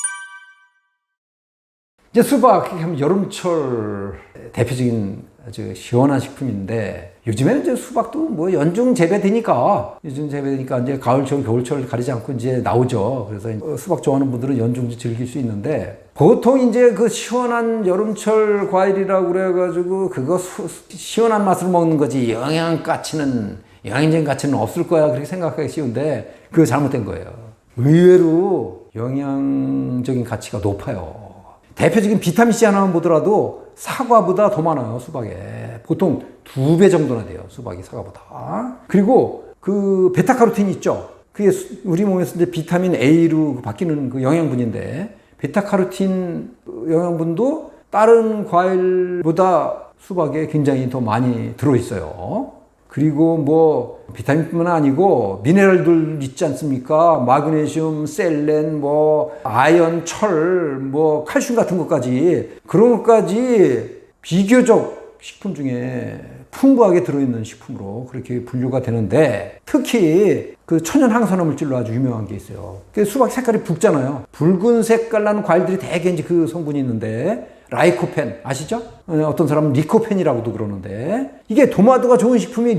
이제 수박, 여름철 대표적인 아주 시원한 식품인데, 요즘에는 이제 수박도 뭐 연중 재배되니까 이제 가을철, 겨울철 가리지 않고 이제 나오죠. 그래서 수박 좋아하는 분들은 연중 즐길 수 있는데, 보통 이제 그 시원한 여름철 과일이라고 그래가지고 그거 시원한 맛으로 먹는 거지 영양적인 가치는 없을 거야 그렇게 생각하기 쉬운데 그거 잘못된 거예요. 의외로 영양적인 가치가 높아요. 대표적인 비타민C 하나만 보더라도 사과보다 더 많아요, 수박에. 보통 2배 정도나 돼요, 수박이 사과보다. 그리고 그 베타카로틴 있죠? 그게 우리 몸에서 이제 비타민 A로 바뀌는 그 영양분인데, 베타카로틴 영양분도 다른 과일보다 수박에 굉장히 더 많이 들어있어요. 그리고 뭐 비타민뿐만 아니고 미네랄들 있지 않습니까? 마그네슘, 셀렌, 뭐 아연, 철, 뭐 칼슘 같은 것까지, 그런 것까지 비교적 식품 중에 풍부하게 들어있는 식품으로 그렇게 분류가 되는데, 특히 그 천연 항산화 물질로 아주 유명한 게 있어요. 그 수박 색깔이 붉잖아요. 붉은 색깔 나는 과일들이 대개 이제 그 성분이 있는데, 라이코펜 아시죠? 어떤 사람은 리코펜이라고도 그러는데, 이게 도마도가 좋은 식품이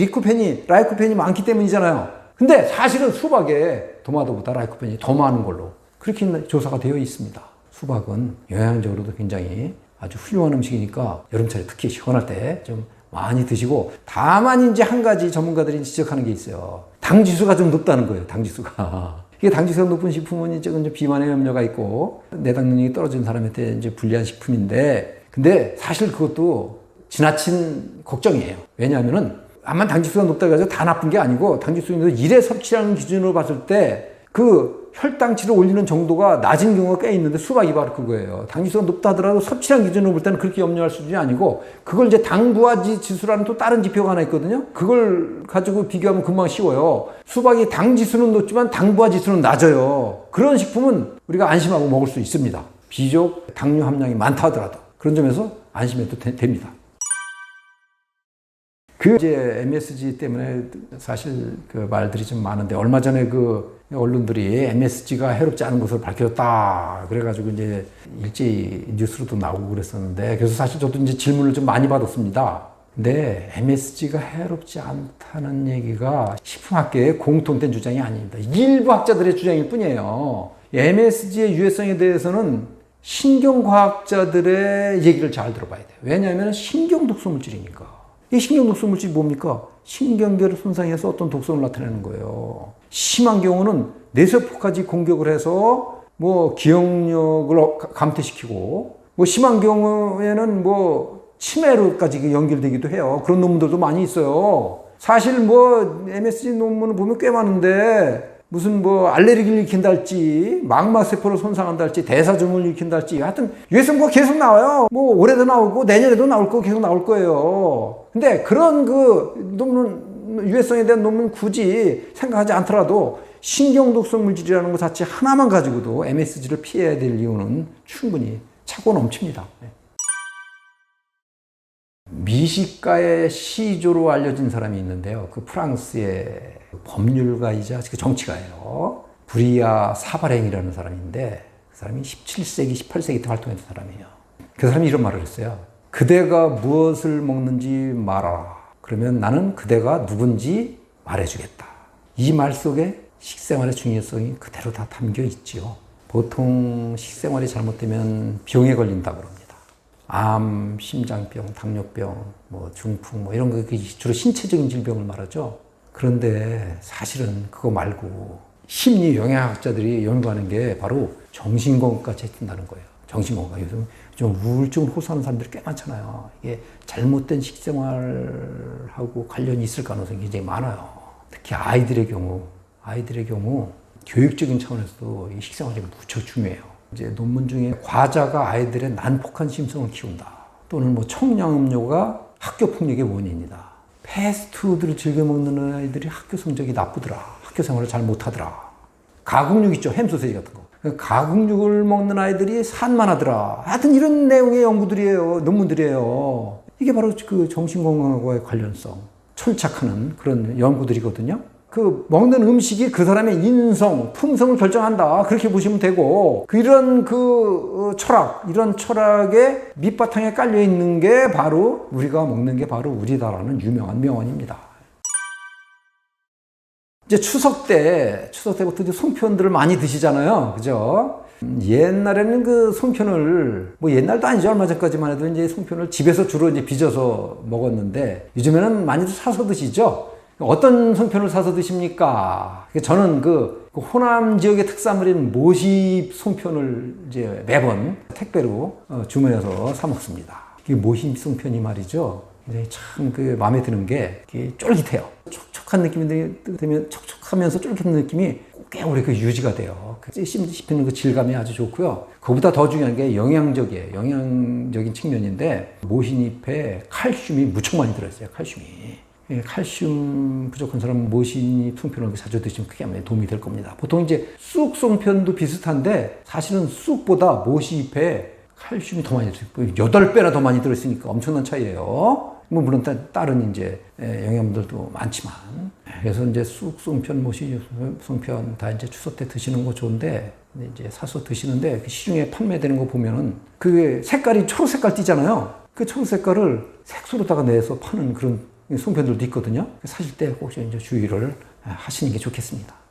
라이코펜이 많기 때문이잖아요. 근데 사실은 수박에 도마도보다 라이코펜이 더 많은 걸로 그렇게 조사가 되어 있습니다. 수박은 영양적으로도 굉장히 아주 훌륭한 음식이니까 여름철에 특히 시원할 때 좀 많이 드시고, 다만 이제 한 가지 전문가들이 지적하는 게 있어요. 당지수가 좀 높다는 거예요. 당지수가. 이게 당지수가 높은 식품은 이제 비만의 염려가 있고 내당 능력이 떨어진 사람한테 이제 불리한 식품인데, 근데 사실 그것도 지나친 걱정이에요. 왜냐하면은 암만 당지수가 높다고 해서 다 나쁜 게 아니고, 당지수에서 일회 섭취하는 기준으로 봤을 때 그 혈당치를 올리는 정도가 낮은 경우가 꽤 있는데, 수박이 바로 그거예요. 당지수가 높다 하더라도 섭취량 기준으로 볼 때는 그렇게 염려할 수준이 아니고, 그걸 이제 당부하지 지수라는 또 다른 지표가 하나 있거든요. 그걸 가지고 비교하면 금방 쉬워요. 수박이 당지수는 높지만 당부하 지수는 낮아요. 그런 식품은 우리가 안심하고 먹을 수 있습니다. 비록 당류 함량이 많다 하더라도 그런 점에서 안심해도 됩니다. 그 이제 MSG 때문에 사실 그 말들이 좀 많은데, 얼마 전에 그 언론들이 MSG가 해롭지 않은 것을 밝혔다 그래가지고 이제 일제히 뉴스로도 나오고 그랬었는데, 그래서 사실 저도 이제 질문을 좀 많이 받았습니다. 근데 MSG가 해롭지 않다는 얘기가 식품학계의 공통된 주장이 아닙니다. 일부 학자들의 주장일 뿐이에요. MSG의 유해성에 대해서는 신경과학자들의 얘기를 잘 들어봐야 돼요. 왜냐하면 신경독소 물질이니까. 이 신경독소 물질이 뭡니까? 신경계를 손상해서 어떤 독성을 나타내는 거예요. 심한 경우는 뇌세포까지 공격을 해서 뭐 기억력을 감퇴시키고, 뭐 심한 경우에는 뭐 치매로까지 연결되기도 해요. 그런 논문들도 많이 있어요. 사실 뭐 MSG 논문을 보면 꽤 많은데, 무슨 뭐 알레르기를 일으킨다 할지, 망막세포를 손상한다 할지, 대사증후를 일으킨다 할지, 하여튼 유해성과 계속 나와요. 뭐 올해도 나오고 내년에도 나올 거고 계속 나올 거예요. 근데 그런 그 논문, 유해성에 대한 논문 굳이 생각하지 않더라도 신경독성 물질이라는 것 자체 하나만 가지고도 MSG를 피해야 될 이유는 충분히 차고 넘칩니다. 미식가의 시조로 알려진 사람이 있는데요. 그 프랑스의 법률가이자 정치가예요. 브리아 사바랭이라는 사람인데, 그 사람이 17세기, 18세기 때 활동했던 사람이에요. 그 사람이 이런 말을 했어요. 그대가 무엇을 먹는지 말하라. 그러면 나는 그대가 누군지 말해주겠다. 이 말 속에 식생활의 중요성이 그대로 다 담겨 있지요. 보통 식생활이 잘못되면 병에 걸린다고 합니다. 암, 심장병, 당뇨병, 뭐 중풍, 뭐 이런 거 주로 신체적인 질병을 말하죠. 그런데 사실은 그거 말고 심리 영양학자들이 연구하는 게 바로 정신건강까지 해준다는 거예요. 정신건강. 요즘 좀 우울증을 호소하는 사람들이 꽤 많잖아요. 이게 잘못된 식생활하고 관련이 있을 가능성이 굉장히 많아요. 특히 아이들의 경우 교육적인 차원에서도 이 식생활이 무척 중요해요. 이제 논문 중에 과자가 아이들의 난폭한 심성을 키운다, 또는 뭐 청량음료가 학교 폭력의 원인이다, 패스트푸드를 즐겨 먹는 아이들이 학교 성적이 나쁘더라, 학교 생활을 잘 못하더라, 가공육 있죠, 햄 소세지 같은 거, 가공육을 먹는 아이들이 산만하더라, 하여튼 이런 내용의 연구들이에요, 논문들이에요. 이게 바로 그 정신건강과의 관련성, 철착하는 그런 연구들이거든요. 그 먹는 음식이 그 사람의 인성, 품성을 결정한다, 그렇게 보시면 되고, 이런 철학, 이런 철학의 밑바탕에 깔려 있는 게 바로 우리가 먹는 게 바로 우리다라는 유명한 명언입니다. 이제 추석 때부터 이제 송편들을 많이 드시잖아요, 그죠? 옛날에는 그 송편을, 뭐 옛날도 아니죠, 얼마 전까지만 해도 이제 송편을 집에서 주로 이제 빚어서 먹었는데, 요즘에는 많이들 사서 드시죠? 어떤 송편을 사서 드십니까? 저는 그 호남 지역의 특산물인 모시 송편을 이제 매번 택배로 주문해서 사 먹습니다. 이 모시 송편이 말이죠, 참 그 마음에 드는 게 쫄깃해요. 촉촉한 느낌이 들면 촉촉하면서 쫄깃한 느낌이 꽤 오래 그 유지가 돼요. 씹히는 그 질감이 아주 좋고요. 그거보다 더 중요한 게 영양적이에요. 영양적인 측면인데, 모신잎에 칼슘이 무척 많이 들어있어요. 칼슘 부족한 사람은 모신잎 송편을 자주 드시면 크게 도움이 될 겁니다. 보통 이제 쑥 송편도 비슷한데, 사실은 쑥보다 모시잎에 칼슘이 더 많이 들어있어요. 8배나 더 많이 들어있으니까 엄청난 차이예요. 뭐 물론 다른 이제 영양분들도 많지만 그래서 이제 쑥, 송편, 모시, 송편 다 이제 추석 때 드시는 거 좋은데 이제 사서 드시는데 그 시중에 판매되는 거 보면은 그게 색깔이 초록 색깔 띠잖아요. 그 초록 색깔을 색소로다가 내서 파는 그런 송편들도 있거든요. 사실 때 혹시 이제 주의를 하시는 게 좋겠습니다.